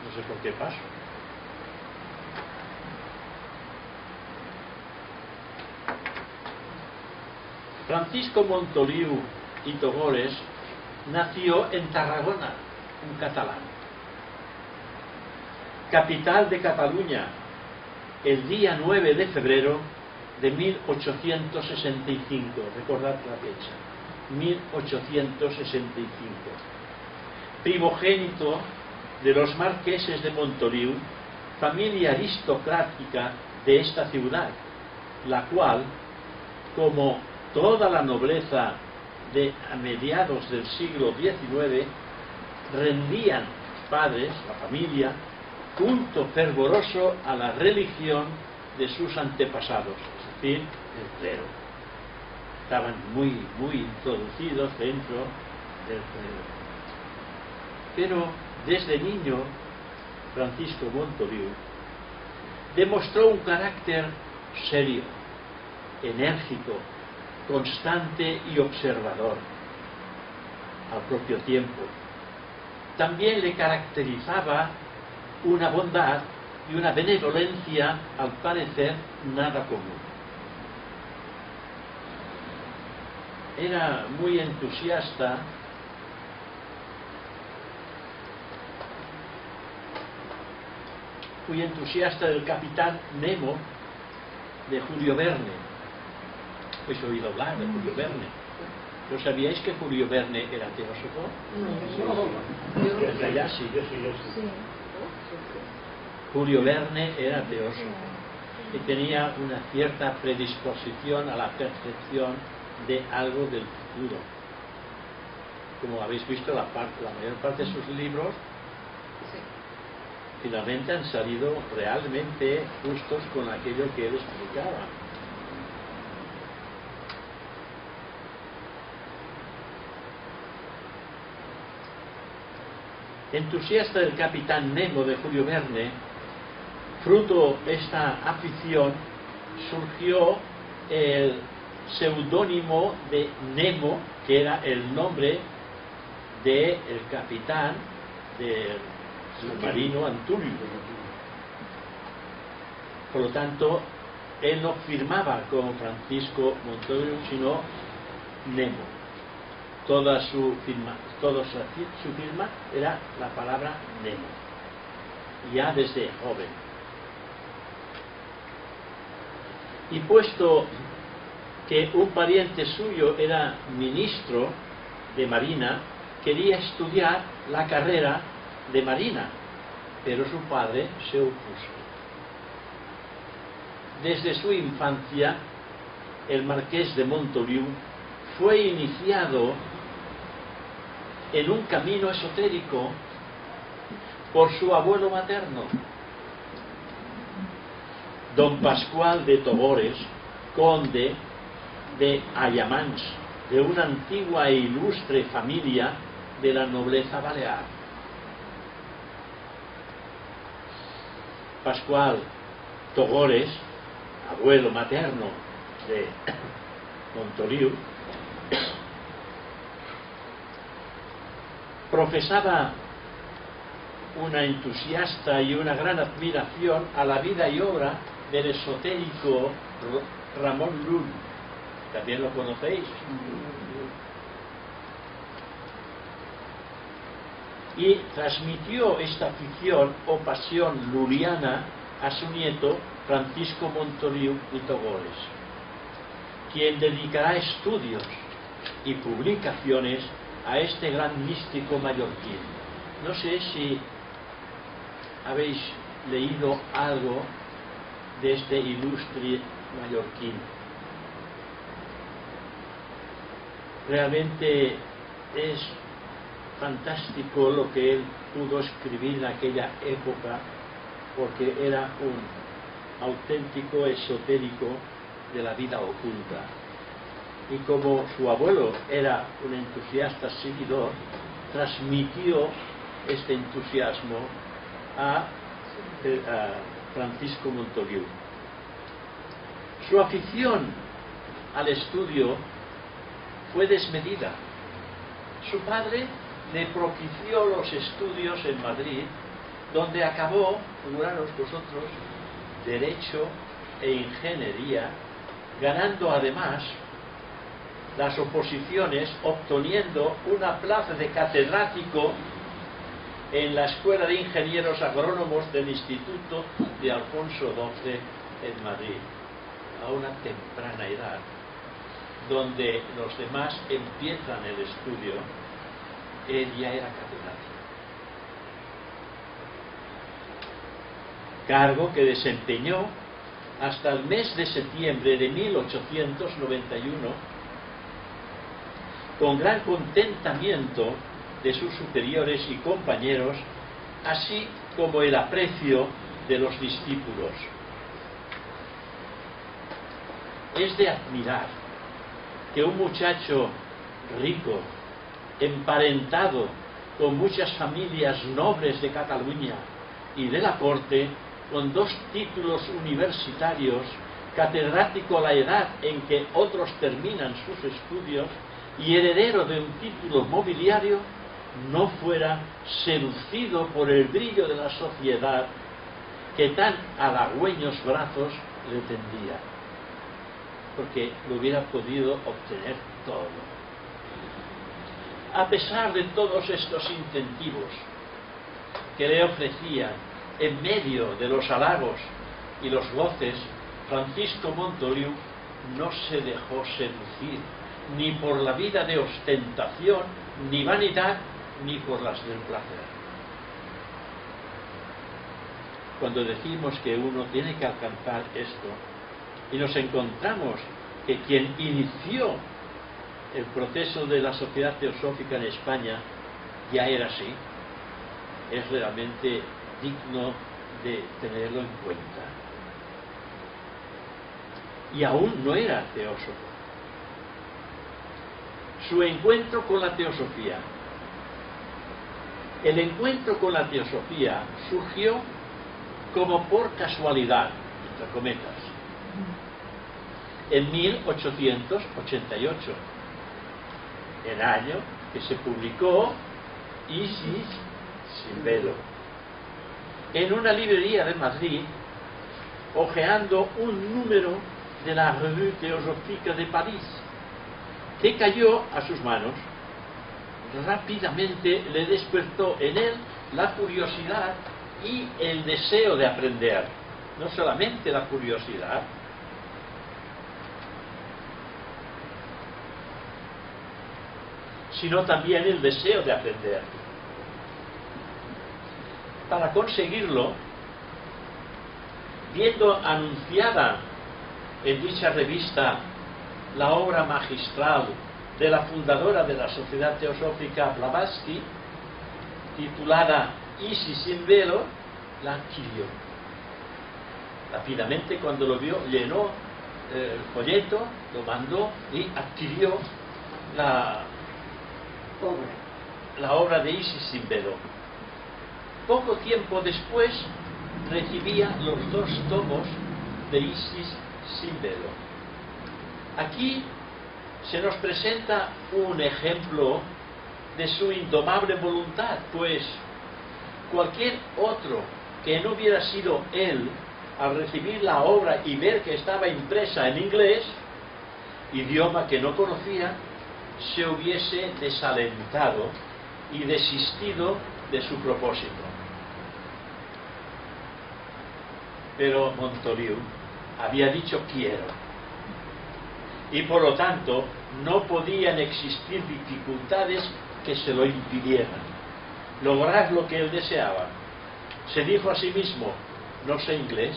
A: No sé por qué paso. Francisco Montoliu y Togores nació en Tarragona, un catalán, capital de Cataluña, el día 9 de febrero de 1865. Recordad la fecha, 1865. Primogénito de los marqueses de Montoliu, familia aristocrática de esta ciudad, la cual, como toda la nobleza de a mediados del siglo XIX, rendían padres, la familia, culto fervoroso a la religión de sus antepasados, es decir, el clero. Estaban muy introducidos dentro del clero. Pero desde niño, Francisco Montoliu demostró un carácter serio, enérgico, constante y observador al propio tiempo. También le caracterizaba una bondad y una benevolencia, al parecer, nada común. Era muy entusiasta del Capitán Nemo de Julio Verne. ¿Habéis oído hablar de Julio Verne? ¿No sabíais que Julio Verne era teósofo?
B: No.
A: Sí. Julio Verne era teósofo y tenía una cierta predisposición a la percepción de algo del futuro. Como habéis visto, la mayor parte de sus libros finalmente han salido realmente justos con aquello que él explicaba. Entusiasta del Capitán Nemo de Julio Verne, fruto de esta afición surgió el seudónimo de Nemo, que era el nombre del capitán del submarino Antulio. Por lo tanto, él no firmaba como Francisco Montoliu, sino Nemo. Toda su firma era la palabra Nemo, ya desde joven. Y puesto que un pariente suyo era ministro de Marina, quería estudiar la carrera de Marina, pero su padre se opuso. Desde su infancia, el marqués de Montoliu fue iniciado en un camino esotérico por su abuelo materno, don Pascual de Togores, conde de Ayamans, de una antigua e ilustre familia de la nobleza balear. Pascual Togores, abuelo materno de Montoliu, profesaba una entusiasta y una gran admiración a la vida y obra del esotérico Ramón Llull. ¿También lo conocéis? Y transmitió esta afición o pasión lulliana a su nieto Francisco Montoliu y Togores, quien dedicará estudios y publicaciones a este gran místico mallorquín. No sé si habéis leído algo de este ilustre mallorquín. Realmente es fantástico lo que él pudo escribir en aquella época, porque era un auténtico esotérico de la vida oculta. Y como su abuelo era un entusiasta seguidor, transmitió este entusiasmo a Francisco Montoliu. Su afición al estudio fue desmedida. Su padre le propició los estudios en Madrid, donde acabó, figuraros vosotros, Derecho e Ingeniería, ganando además las oposiciones, obteniendo una plaza de catedrático en la Escuela de Ingenieros Agrónomos del Instituto de Alfonso XII en Madrid, a una temprana edad, donde los demás empiezan el estudio. Él ya era catedrático, cargo que desempeñó hasta el mes de septiembre de 1891, con gran contentamiento de sus superiores y compañeros, así como el aprecio de los discípulos. Es de admirar que un muchacho rico, emparentado con muchas familias nobles de Cataluña y de la corte, con 2 títulos universitarios, catedrático a la edad en que otros terminan sus estudios y heredero de un título mobiliario, no fuera seducido por el brillo de la sociedad que tan halagüeños brazos le tendía, porque lo hubiera podido obtener todo. A pesar de todos estos incentivos que le ofrecían en medio de los halagos y los goces, Francisco Montoliu no se dejó seducir ni por la vida de ostentación, ni vanidad, ni por las del placer. Cuando decimos que uno tiene que alcanzar esto y nos encontramos que quien inició el proceso de la sociedad teosófica en España ya era así, es realmente digno de tenerlo en cuenta. Y aún no era teósofo. Su encuentro con la teosofía. El encuentro con la teosofía surgió como por casualidad, entre cometas, en 1888, el año que se publicó Isis sin velo, en una librería de Madrid, hojeando un número de la Revue Théosophique de París, que cayó a sus manos. Rápidamente le despertó en él la curiosidad y el deseo de aprender. No solamente la curiosidad, sino también el deseo de aprender. Para conseguirlo, viendo anunciada en dicha revista la obra magistral de la fundadora de la Sociedad Teosófica, Blavatsky, titulada Isis sin velo, la adquirió. Rápidamente, cuando lo vio, llenó el folleto, lo mandó y adquirió la obra de Isis sin velo. Poco tiempo después recibía los 2 tomos de Isis sin velo. Aquí se nos presenta un ejemplo de su indomable voluntad, pues cualquier otro que no hubiera sido él, al recibir la obra y ver que estaba impresa en inglés, idioma que no conocía, se hubiese desalentado y desistido de su propósito. Pero Montoliu había dicho quiero, y por lo tanto no podían existir dificultades que se lo impidieran lograr lo que él deseaba. Se dijo a sí mismo: no sé inglés,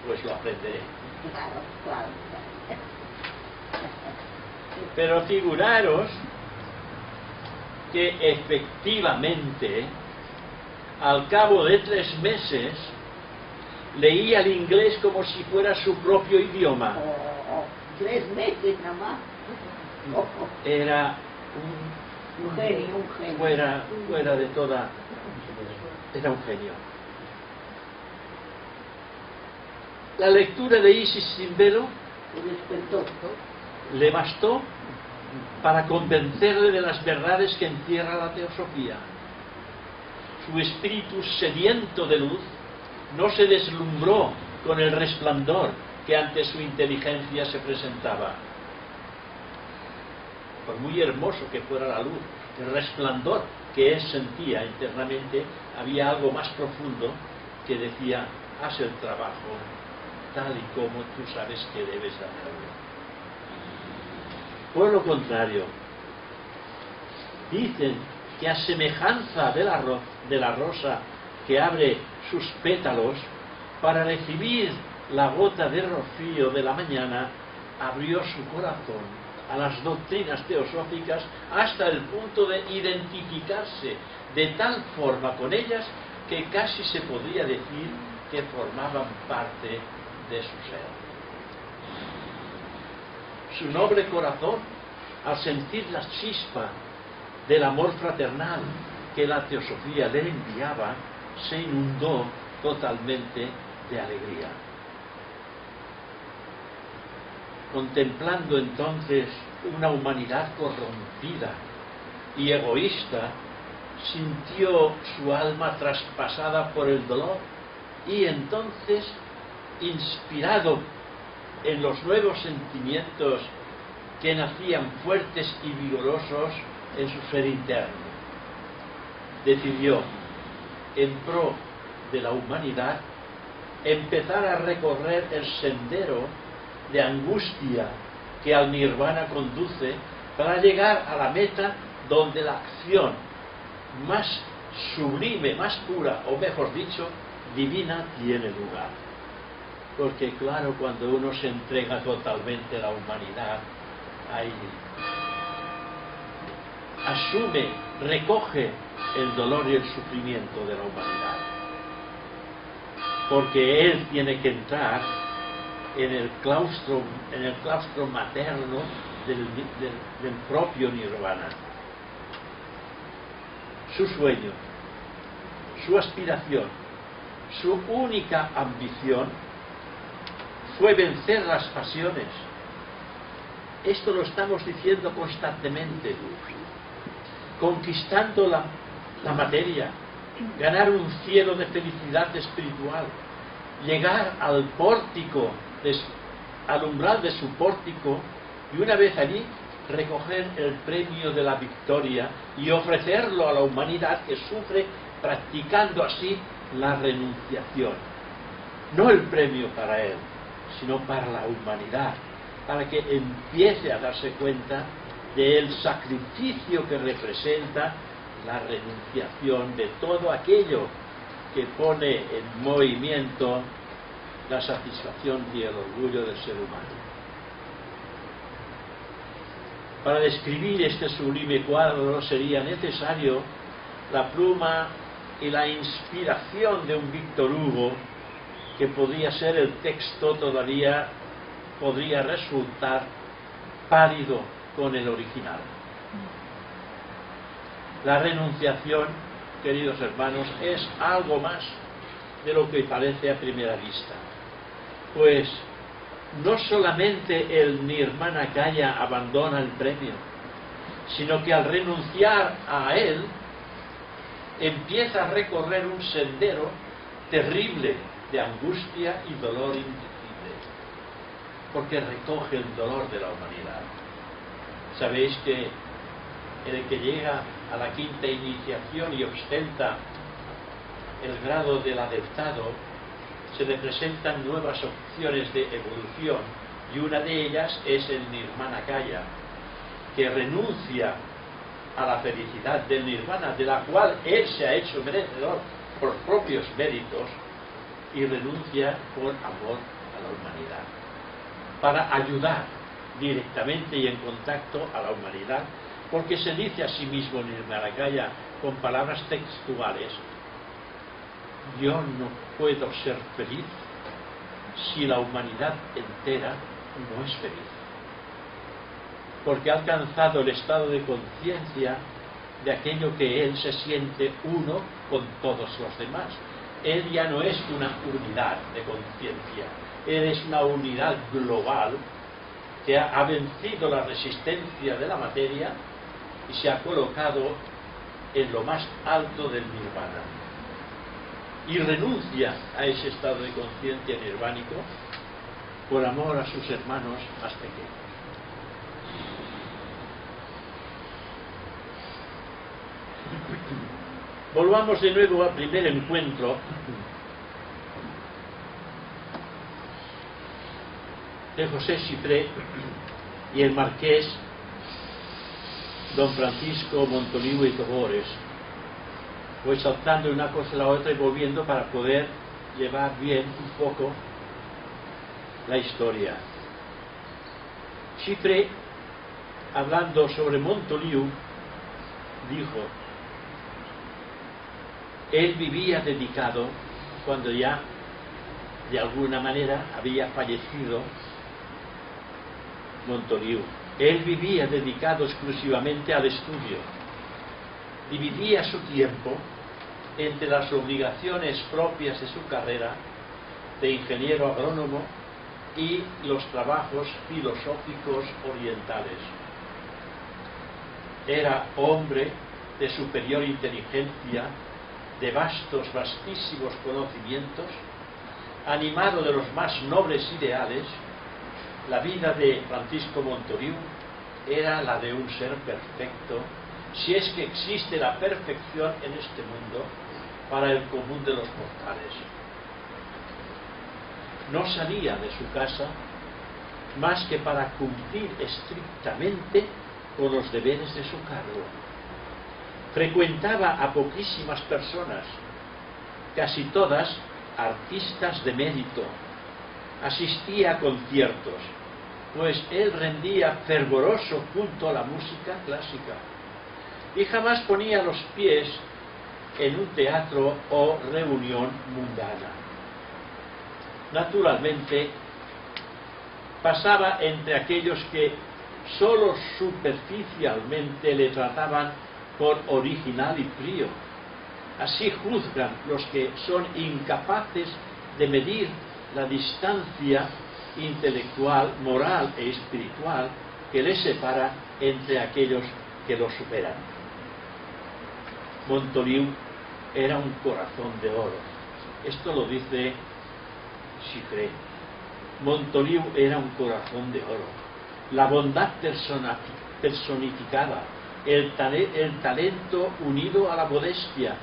A: pues lo aprenderé.
B: Claro.
A: Pero figuraros que efectivamente al cabo de 3 meses leía el inglés como si fuera su propio idioma.
B: 3 meses nada más.
A: Era
B: Un genio.
A: fuera de toda... Era un genio. La lectura de Isis sin velo le bastó para convencerle de las verdades que encierra la teosofía. Su espíritu sediento de luz no se deslumbró con el resplandor que ante su inteligencia se presentaba. Por muy hermoso que fuera la luz, el resplandor que él sentía internamente, había algo más profundo que decía: haz el trabajo tal y como tú sabes que debes hacerlo. Por lo contrario, dicen que a semejanza de la rosa que abre sus pétalos para recibir la gota de rocío de la mañana, abrió su corazón a las doctrinas teosóficas hasta el punto de identificarse de tal forma con ellas que casi se podría decir que formaban parte de su ser. Su noble corazón, al sentir la chispa del amor fraternal que la teosofía le enviaba, se inundó totalmente de alegría. Contemplando entonces una humanidad corrompida y egoísta, sintió su alma traspasada por el dolor y entonces, inspirado en los nuevos sentimientos que nacían fuertes y vigorosos en su ser interno, decidió, en pro de la humanidad, empezar a recorrer el sendero de angustia que al nirvana conduce para llegar a la meta donde la acción más sublime, más pura, o mejor dicho, divina, tiene lugar. Porque claro, cuando uno se entrega totalmente a la humanidad, ahí asume, recoge el dolor y el sufrimiento de la humanidad. Porque él tiene que entrar en el claustro materno del propio nirvana. Su sueño, su aspiración, su única ambición fue vencer las pasiones. Esto lo estamos diciendo constantemente. Conquistando la materia, ganar un cielo de felicidad espiritual, llegar al pórtico, al umbral de su pórtico, y una vez allí recoger el premio de la victoria y ofrecerlo a la humanidad que sufre, practicando así la renunciación. No el premio para él, sino para la humanidad, para que empiece a darse cuenta del sacrificio que representa la renunciación de todo aquello que pone en movimiento la satisfacción y el orgullo del ser humano. Para describir este sublime cuadro sería necesario la pluma y la inspiración de un Víctor Hugo, que podría ser el texto todavía, podría resultar pálido con el original. La renunciación, queridos hermanos, es algo más de lo que parece a primera vista. Pues no solamente el Nirmanakaya abandona el premio, sino que al renunciar a él, empieza a recorrer un sendero terrible de angustia y dolor indecible, porque recoge el dolor de la humanidad. Sabéis que el que llega a la quinta iniciación y ostenta el grado del adeptado, se le presentan nuevas opciones de evolución, y una de ellas es el Nirmanakaya, que renuncia a la felicidad del nirvana, de la cual él se ha hecho merecedor por propios méritos, y renuncia por amor a la humanidad, para ayudar directamente y en contacto a la humanidad, porque se dice a sí mismo Nirmanakaya con palabras textuales: yo no puedo ser feliz si la humanidad entera no es feliz, porque ha alcanzado el estado de conciencia de aquello que él se siente uno con todos los demás. Él ya no es una unidad de conciencia, él es una unidad global que ha vencido la resistencia de la materia y se ha colocado en lo más alto del nirvana, y renuncia a ese estado de conciencia nirvánico por amor a sus hermanos más pequeños. Volvamos de nuevo al primer encuentro de José Chipré y el marqués don Francisco Montoliu y Togores. Voy saltando de una cosa a la otra y volviendo para poder llevar bien un poco la historia. Chipré, hablando sobre Montoliu, dijo: Él vivía dedicado, cuando ya de alguna manera había fallecido Montoliu, él vivía dedicado exclusivamente al estudio. Dividía su tiempo entre las obligaciones propias de su carrera de ingeniero agrónomo y los trabajos filosóficos orientales. Era hombre de superior inteligencia, de vastísimos conocimientos, animado de los más nobles ideales. La vida de Francisco Montoliu era la de un ser perfecto, si es que existe la perfección en este mundo para el común de los mortales. No salía de su casa más que para cumplir estrictamente con los deberes de su cargo. Frecuentaba a poquísimas personas, casi todas artistas de mérito. Asistía a conciertos, pues él rendía fervoroso culto a la música clásica y jamás ponía los pies en un teatro o reunión mundana. Naturalmente, pasaba entre aquellos que sólo superficialmente le trataban por original y frío. Así juzgan los que son incapaces de medir la distancia intelectual, moral e espiritual que les separa entre aquellos que los superan. Montoliu era un corazón de oro. Esto lo dice Chiffré. Montoliu era un corazón de oro. La bondad personificada, el talento unido a la modestia.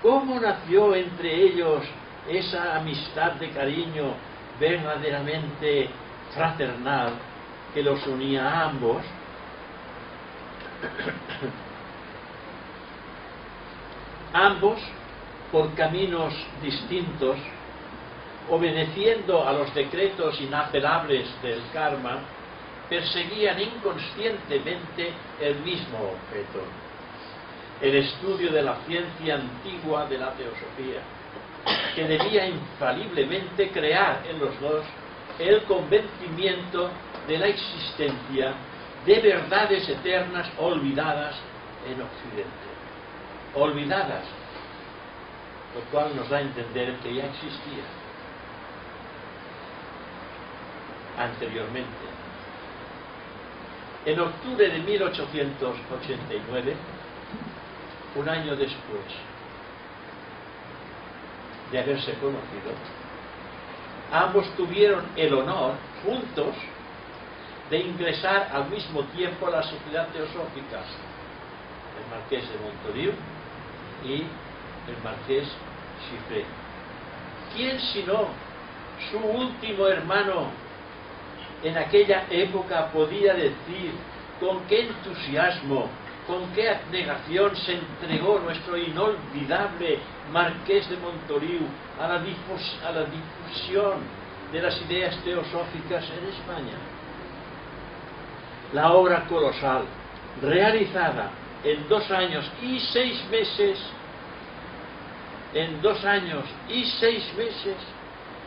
A: ¿Cómo nació entre ellos esa amistad de cariño verdaderamente fraternal que los unía a ambos? Ambos, por caminos distintos, obedeciendo a los decretos inapelables del karma, perseguían inconscientemente el mismo objeto: el estudio de la ciencia antigua de la teosofía, que debía infaliblemente crear en los dos el convencimiento de la existencia de verdades eternas olvidadas en Occidente. Olvidadas, lo cual nos da a entender que ya existía anteriormente. En octubre de 1889, un año después de haberse conocido, ambos tuvieron el honor, juntos, de ingresar al mismo tiempo a la Sociedad Teosófica, el marqués de Montoliu y el marqués Chiffré. ¿Quién sino su último hermano en aquella época podía decir con qué entusiasmo, con qué abnegación se entregó nuestro inolvidable marqués de Montoliu a la difusión de las ideas teosóficas en España? La obra colosal, realizada en 2 años y 6 meses,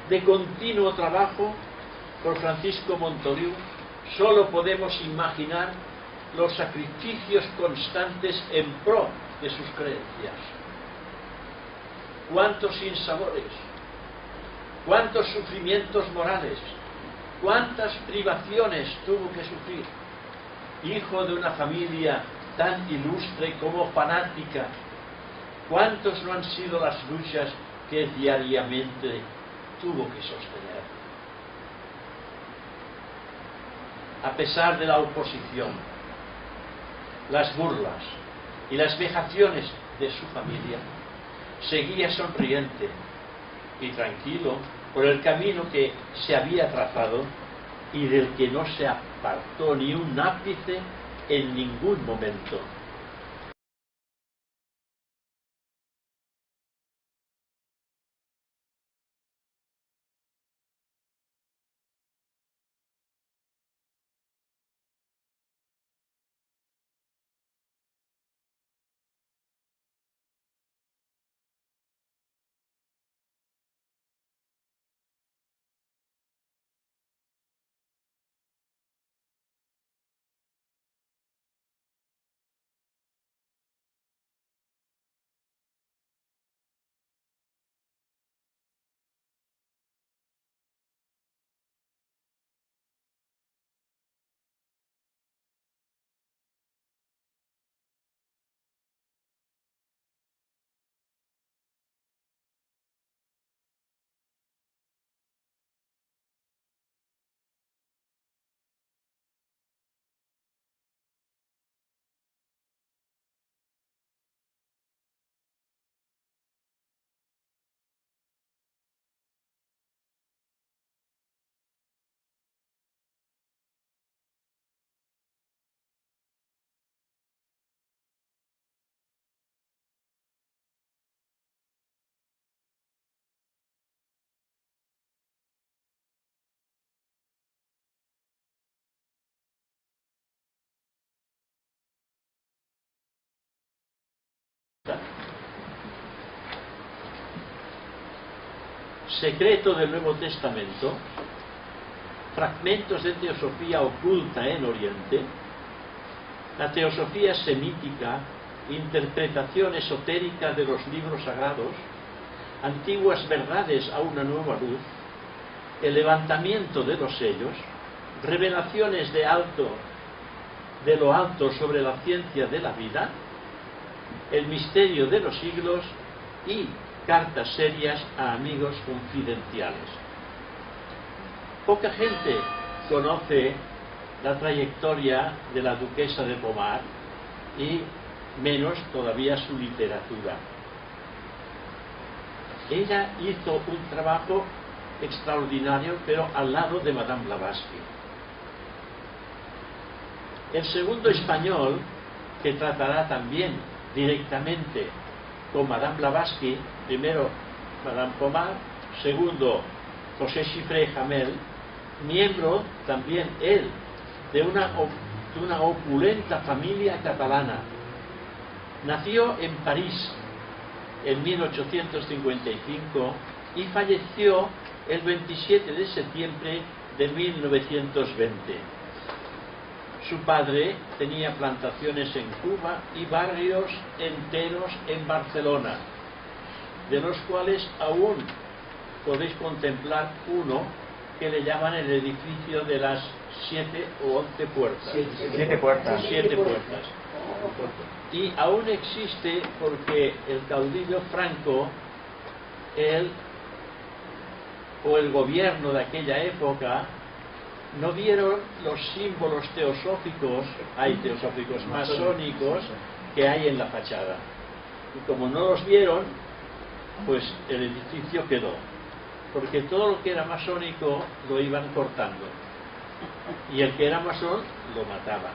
A: de continuo trabajo por Francisco Montoliu, solo podemos imaginar los sacrificios constantes en pro de sus creencias. Cuántos sinsabores, cuántos sufrimientos morales, cuántas privaciones tuvo que sufrir. Hijo de una familia tan ilustre como fanática, ¿cuántos no han sido las luchas que diariamente tuvo que sostener? A pesar de la oposición, las burlas y las vejaciones de su familia, seguía sonriente y tranquilo por el camino que se había trazado y del que no se apartó ni un ápice en ningún momento. secreto del Nuevo Testamento, fragmentos de teosofía oculta en Oriente, la teosofía semítica, interpretación esotérica de los libros sagrados, antiguas verdades a una nueva luz, el levantamiento de los sellos, revelaciones de lo alto sobre la ciencia de la vida, el misterio de los siglos y cartas serias a amigos confidenciales. Poca gente conoce la trayectoria de la duquesa de Pommard y menos todavía su literatura. Ella hizo un trabajo extraordinario, pero al lado de Madame Blavatsky. El segundo español, que tratará también directamente con Madame Blavatsky, primero Madame Pommard, segundo José Chiffré Jamel, miembro también él de una opulenta familia catalana. Nació en París en 1855 y falleció el 27 de septiembre de 1920. Su padre tenía plantaciones en Cuba y barrios enteros en Barcelona, de los cuales aún podéis contemplar uno que le llaman el edificio de las 7 o 11 puertas.
C: 7 puertas.
A: 7 puertas. Y aún existe porque el caudillo Franco, él o el gobierno de aquella época no vieron los símbolos teosóficos, hay teosóficos masónicos que hay en la fachada. Y como no los vieron, pues el edificio quedó. Porque todo lo que era masónico lo iban cortando. Y el que era masón lo mataban.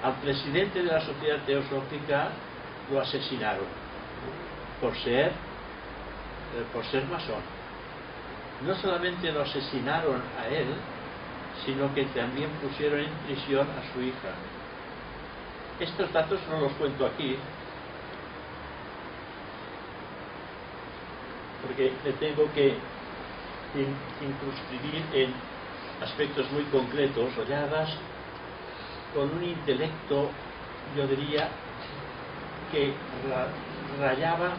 A: Al presidente de la Sociedad Teosófica lo asesinaron por ser masón. No solamente lo asesinaron a él, sino que también pusieron en prisión a su hija. Estos datos no los cuento aquí, porque me tengo que incruscribir en aspectos muy concretos, Olladas, con un intelecto, yo diría, que rayaba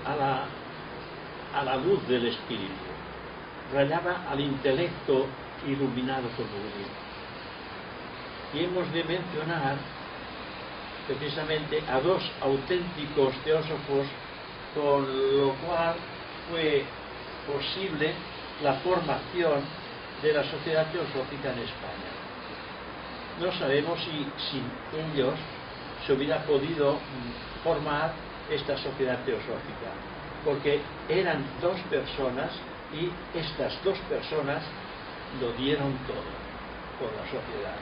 A: a la luz del espíritu, rayaba al intelecto iluminado por Dios. Y hemos de mencionar precisamente a dos auténticos teósofos con lo cual fue posible la formación de la Sociedad Teosófica en España. No sabemos si sin ellos se hubiera podido formar esta Sociedad Teosófica, porque eran dos personas y estas dos personas lo dieron todo por la sociedad.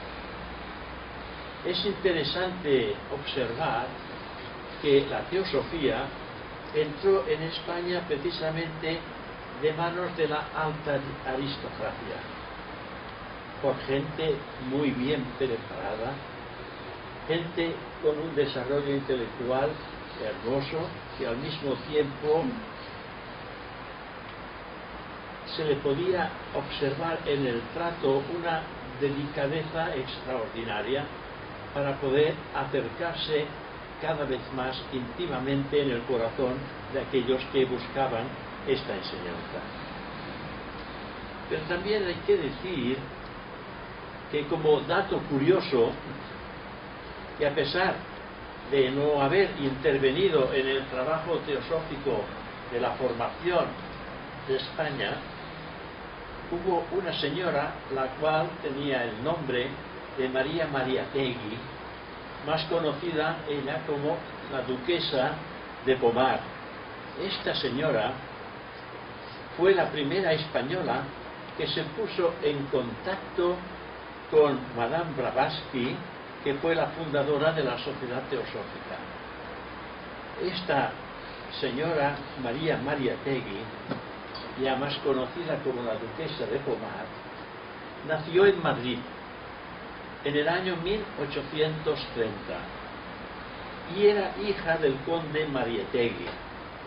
A: Es interesante observar que la teosofía entró en España precisamente de manos de la alta aristocracia, por gente muy bien preparada, gente con un desarrollo intelectual hermoso, que al mismo tiempo se le podía observar en el trato una delicadeza extraordinaria para poder acercarse cada vez más íntimamente en el corazón de aquellos que buscaban esta enseñanza. Pero también hay que decir que, como dato curioso, que a pesar de no haber intervenido en el trabajo teosófico de la formación de España, hubo una señora la cual tenía el nombre de María Mariátegui, más conocida ella como la duquesa de Pommard. Esta señora fue la primera española que se puso en contacto con Madame Blavatsky, que fue la fundadora de la Sociedad Teosófica. Esta señora María Mariátegui, ya más conocida como la duquesa de Pommard, nació en Madrid en el año 1830 y era hija del conde Mariátegui,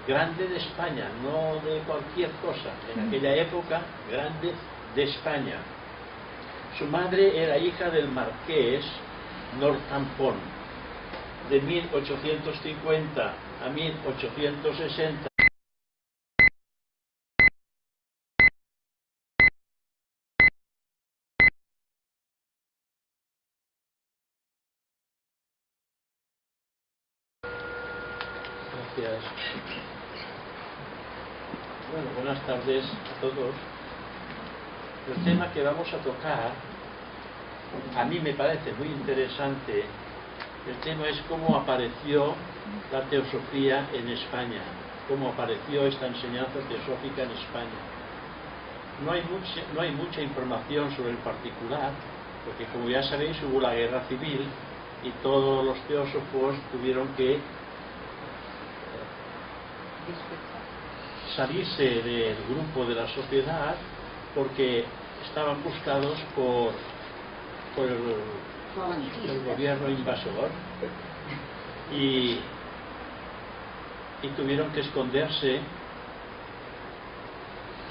A: grande de España, no de cualquier cosa. En aquella época, grande de España. Su madre era hija del marqués Northampton, de 1850 a 1860. Gracias. Bueno, buenas tardes a todos. El tema que vamos a tocar, a mí me parece muy interesante. El tema es cómo apareció la teosofía en España, cómo apareció esta enseñanza teosófica en España. No hay mucha información sobre el particular, porque como ya sabéis hubo la guerra civil y todos los teósofos tuvieron que salirse del grupo de la sociedad porque estaban buscados por el gobierno invasor y tuvieron que esconderse,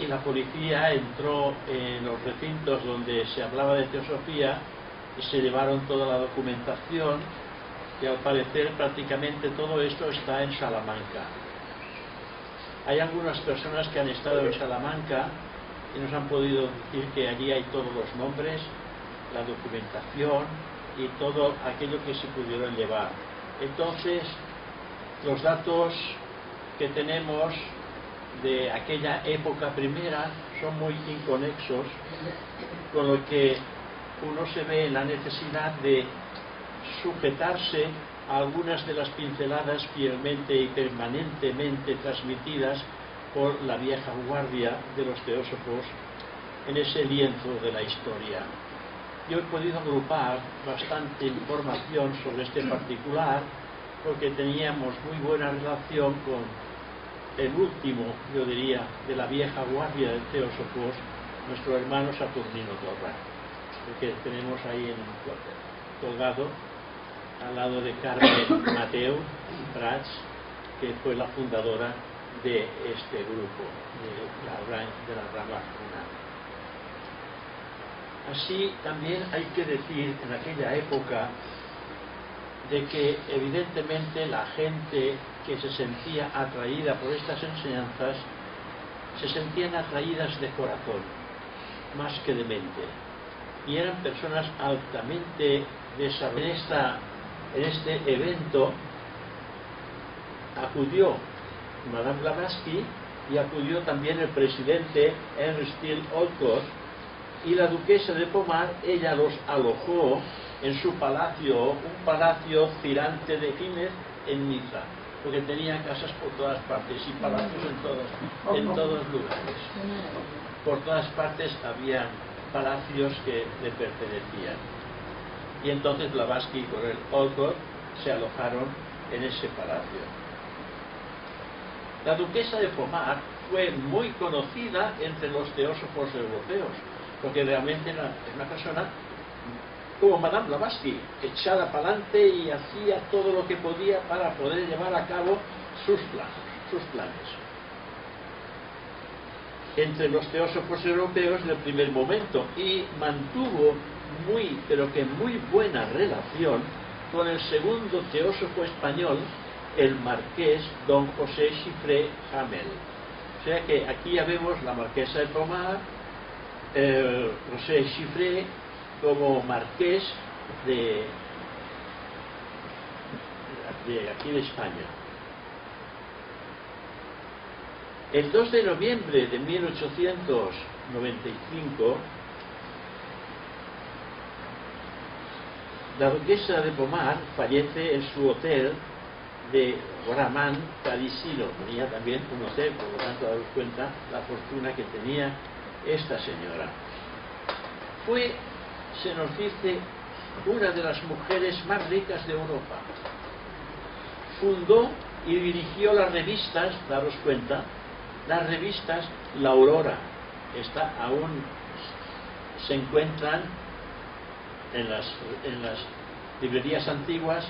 A: y la policía entró en los recintos donde se hablaba de teosofía y se llevaron toda la documentación, y al parecer prácticamente todo esto está en Salamanca. Hay algunas personas que han estado en Salamanca y nos han podido decir que allí hay todos los nombres, la documentación y todo aquello que se pudieron llevar. Entonces, los datos que tenemos de aquella época primera son muy inconexos, con lo que uno se ve en la necesidad de sujetarse a algunas de las pinceladas fielmente y permanentemente transmitidas por la vieja guardia de los teósofos en ese lienzo de la historia. Yo he podido agrupar bastante información sobre este particular porque teníamos muy buena relación con el último, yo diría, de la vieja guardia de teósofos, nuestro hermano Saturnino Torra, que tenemos ahí colgado al lado de Carmen Mateu Prats, que fue la fundadora de este grupo, de la rama Una. Así también hay que decir en aquella época de que evidentemente la gente que se sentía atraída por estas enseñanzas se sentían atraídas de corazón más que de mente, y eran personas altamente desarrolladas. En este evento acudió Madame Blavatsky y acudió también el presidente Henry Steele Olcott, y la duquesa de Pomar. Ella los alojó en su palacio, un palacio Cirante de Gímez en Niza, porque tenía casas por todas partes y palacios en todos lugares. Por todas partes había palacios que le pertenecían. Y entonces Blavatsky con el Olcott se alojaron en ese palacio. La duquesa de Pomar fue muy conocida entre los teósofos europeos, porque realmente era una persona como Madame Blavatsky, echada para adelante y hacía todo lo que podía para poder llevar a cabo sus planes. Entre los teósofos europeos del primer momento, y mantuvo pero que muy buena relación con el segundo teósofo español, el marqués don José Chifré Hamel. O sea que aquí ya vemos la marquesa de Pomar, José Chifré como marqués de aquí de España. El 2 de noviembre de 1895, la duquesa de Pomar fallece en su hotel de Guaramán parisino. Tenía también un hotel, por lo tanto, daros cuenta la fortuna que tenía esta señora. Fue, se nos dice, una de las mujeres más ricas de Europa. Fundó y dirigió las revistas, daros cuenta, las revistas La Aurora. Aún se encuentran en las librerías antiguas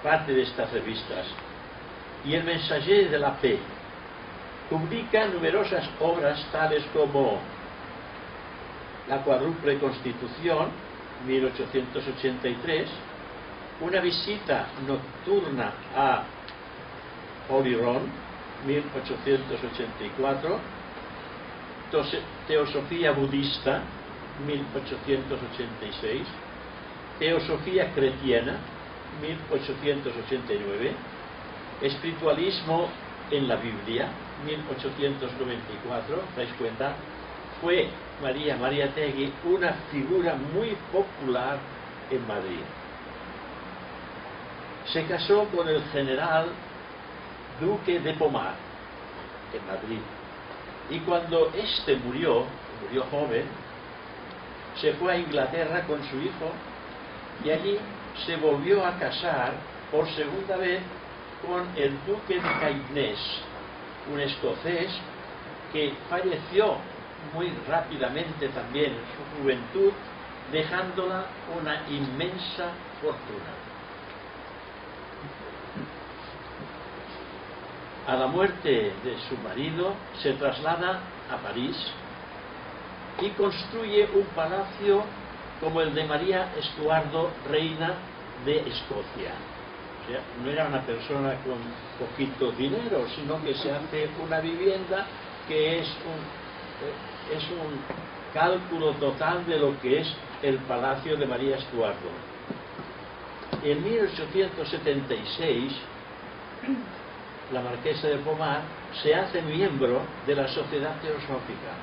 A: parte de estas revistas. y el Mensager de la Paix. Publica numerosas obras tales como La cuádruple Constitución, 1883, una visita nocturna a Oloron, 1884, Teosofía budista, 1886, Teosofía cristiana, 1889, Espiritualismo en la Biblia, 1894, ¿dais cuenta? Fue María Mariátegui una figura muy popular en Madrid. Se casó con el general Duque de Pomar en Madrid, y cuando éste murió joven, se fue a Inglaterra con su hijo y allí se volvió a casar por segunda vez con el Duque de Caithness, un escocés que falleció muy rápidamente también en su juventud, dejándola una inmensa fortuna. A la muerte de su marido se traslada a París y construye un palacio como el de María Estuardo, reina de Escocia. O sea, no era una persona con poquito dinero, sino que se hace una vivienda que es un cálculo total de lo que es el palacio de María Estuardo. En 1876, la marquesa de Pomar se hace miembro de la Sociedad Teosófica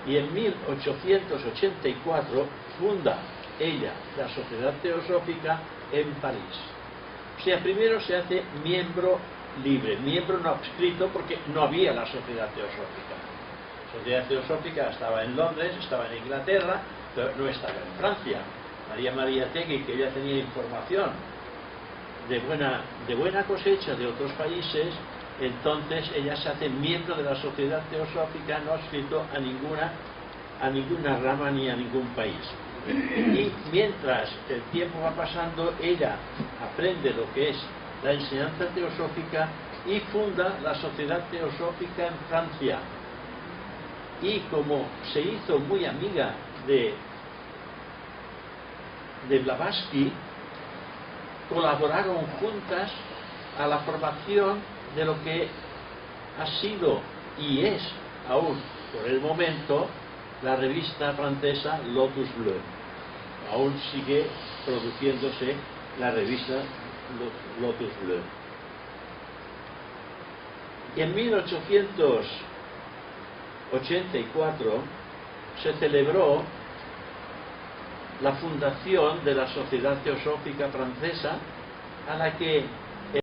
A: y en 1884 funda ella la Sociedad Teosófica en París. O sea, primero se hace miembro libre, miembro no adscrito, porque no había la Sociedad Teosófica. La Sociedad Teosófica estaba en Londres, estaba en Inglaterra, pero no estaba en Francia. María Mariátegui, que ya tenía información de buena cosecha de otros países, entonces ella se hace miembro de la Sociedad Teosófica, no adscrito a ninguna rama ni a ningún país. Y mientras el tiempo va pasando, ella aprende lo que es la enseñanza teosófica y funda la Sociedad Teosófica en Francia. Y como se hizo muy amiga de Blavatsky, colaboraron juntas a la formación de lo que ha sido y es aún por el momento la revista francesa Lotus Bleu. Aún sigue produciéndose la revista Lotus Bleu. Y en 1884 se celebró la fundación de la Sociedad Teosófica Francesa, a la que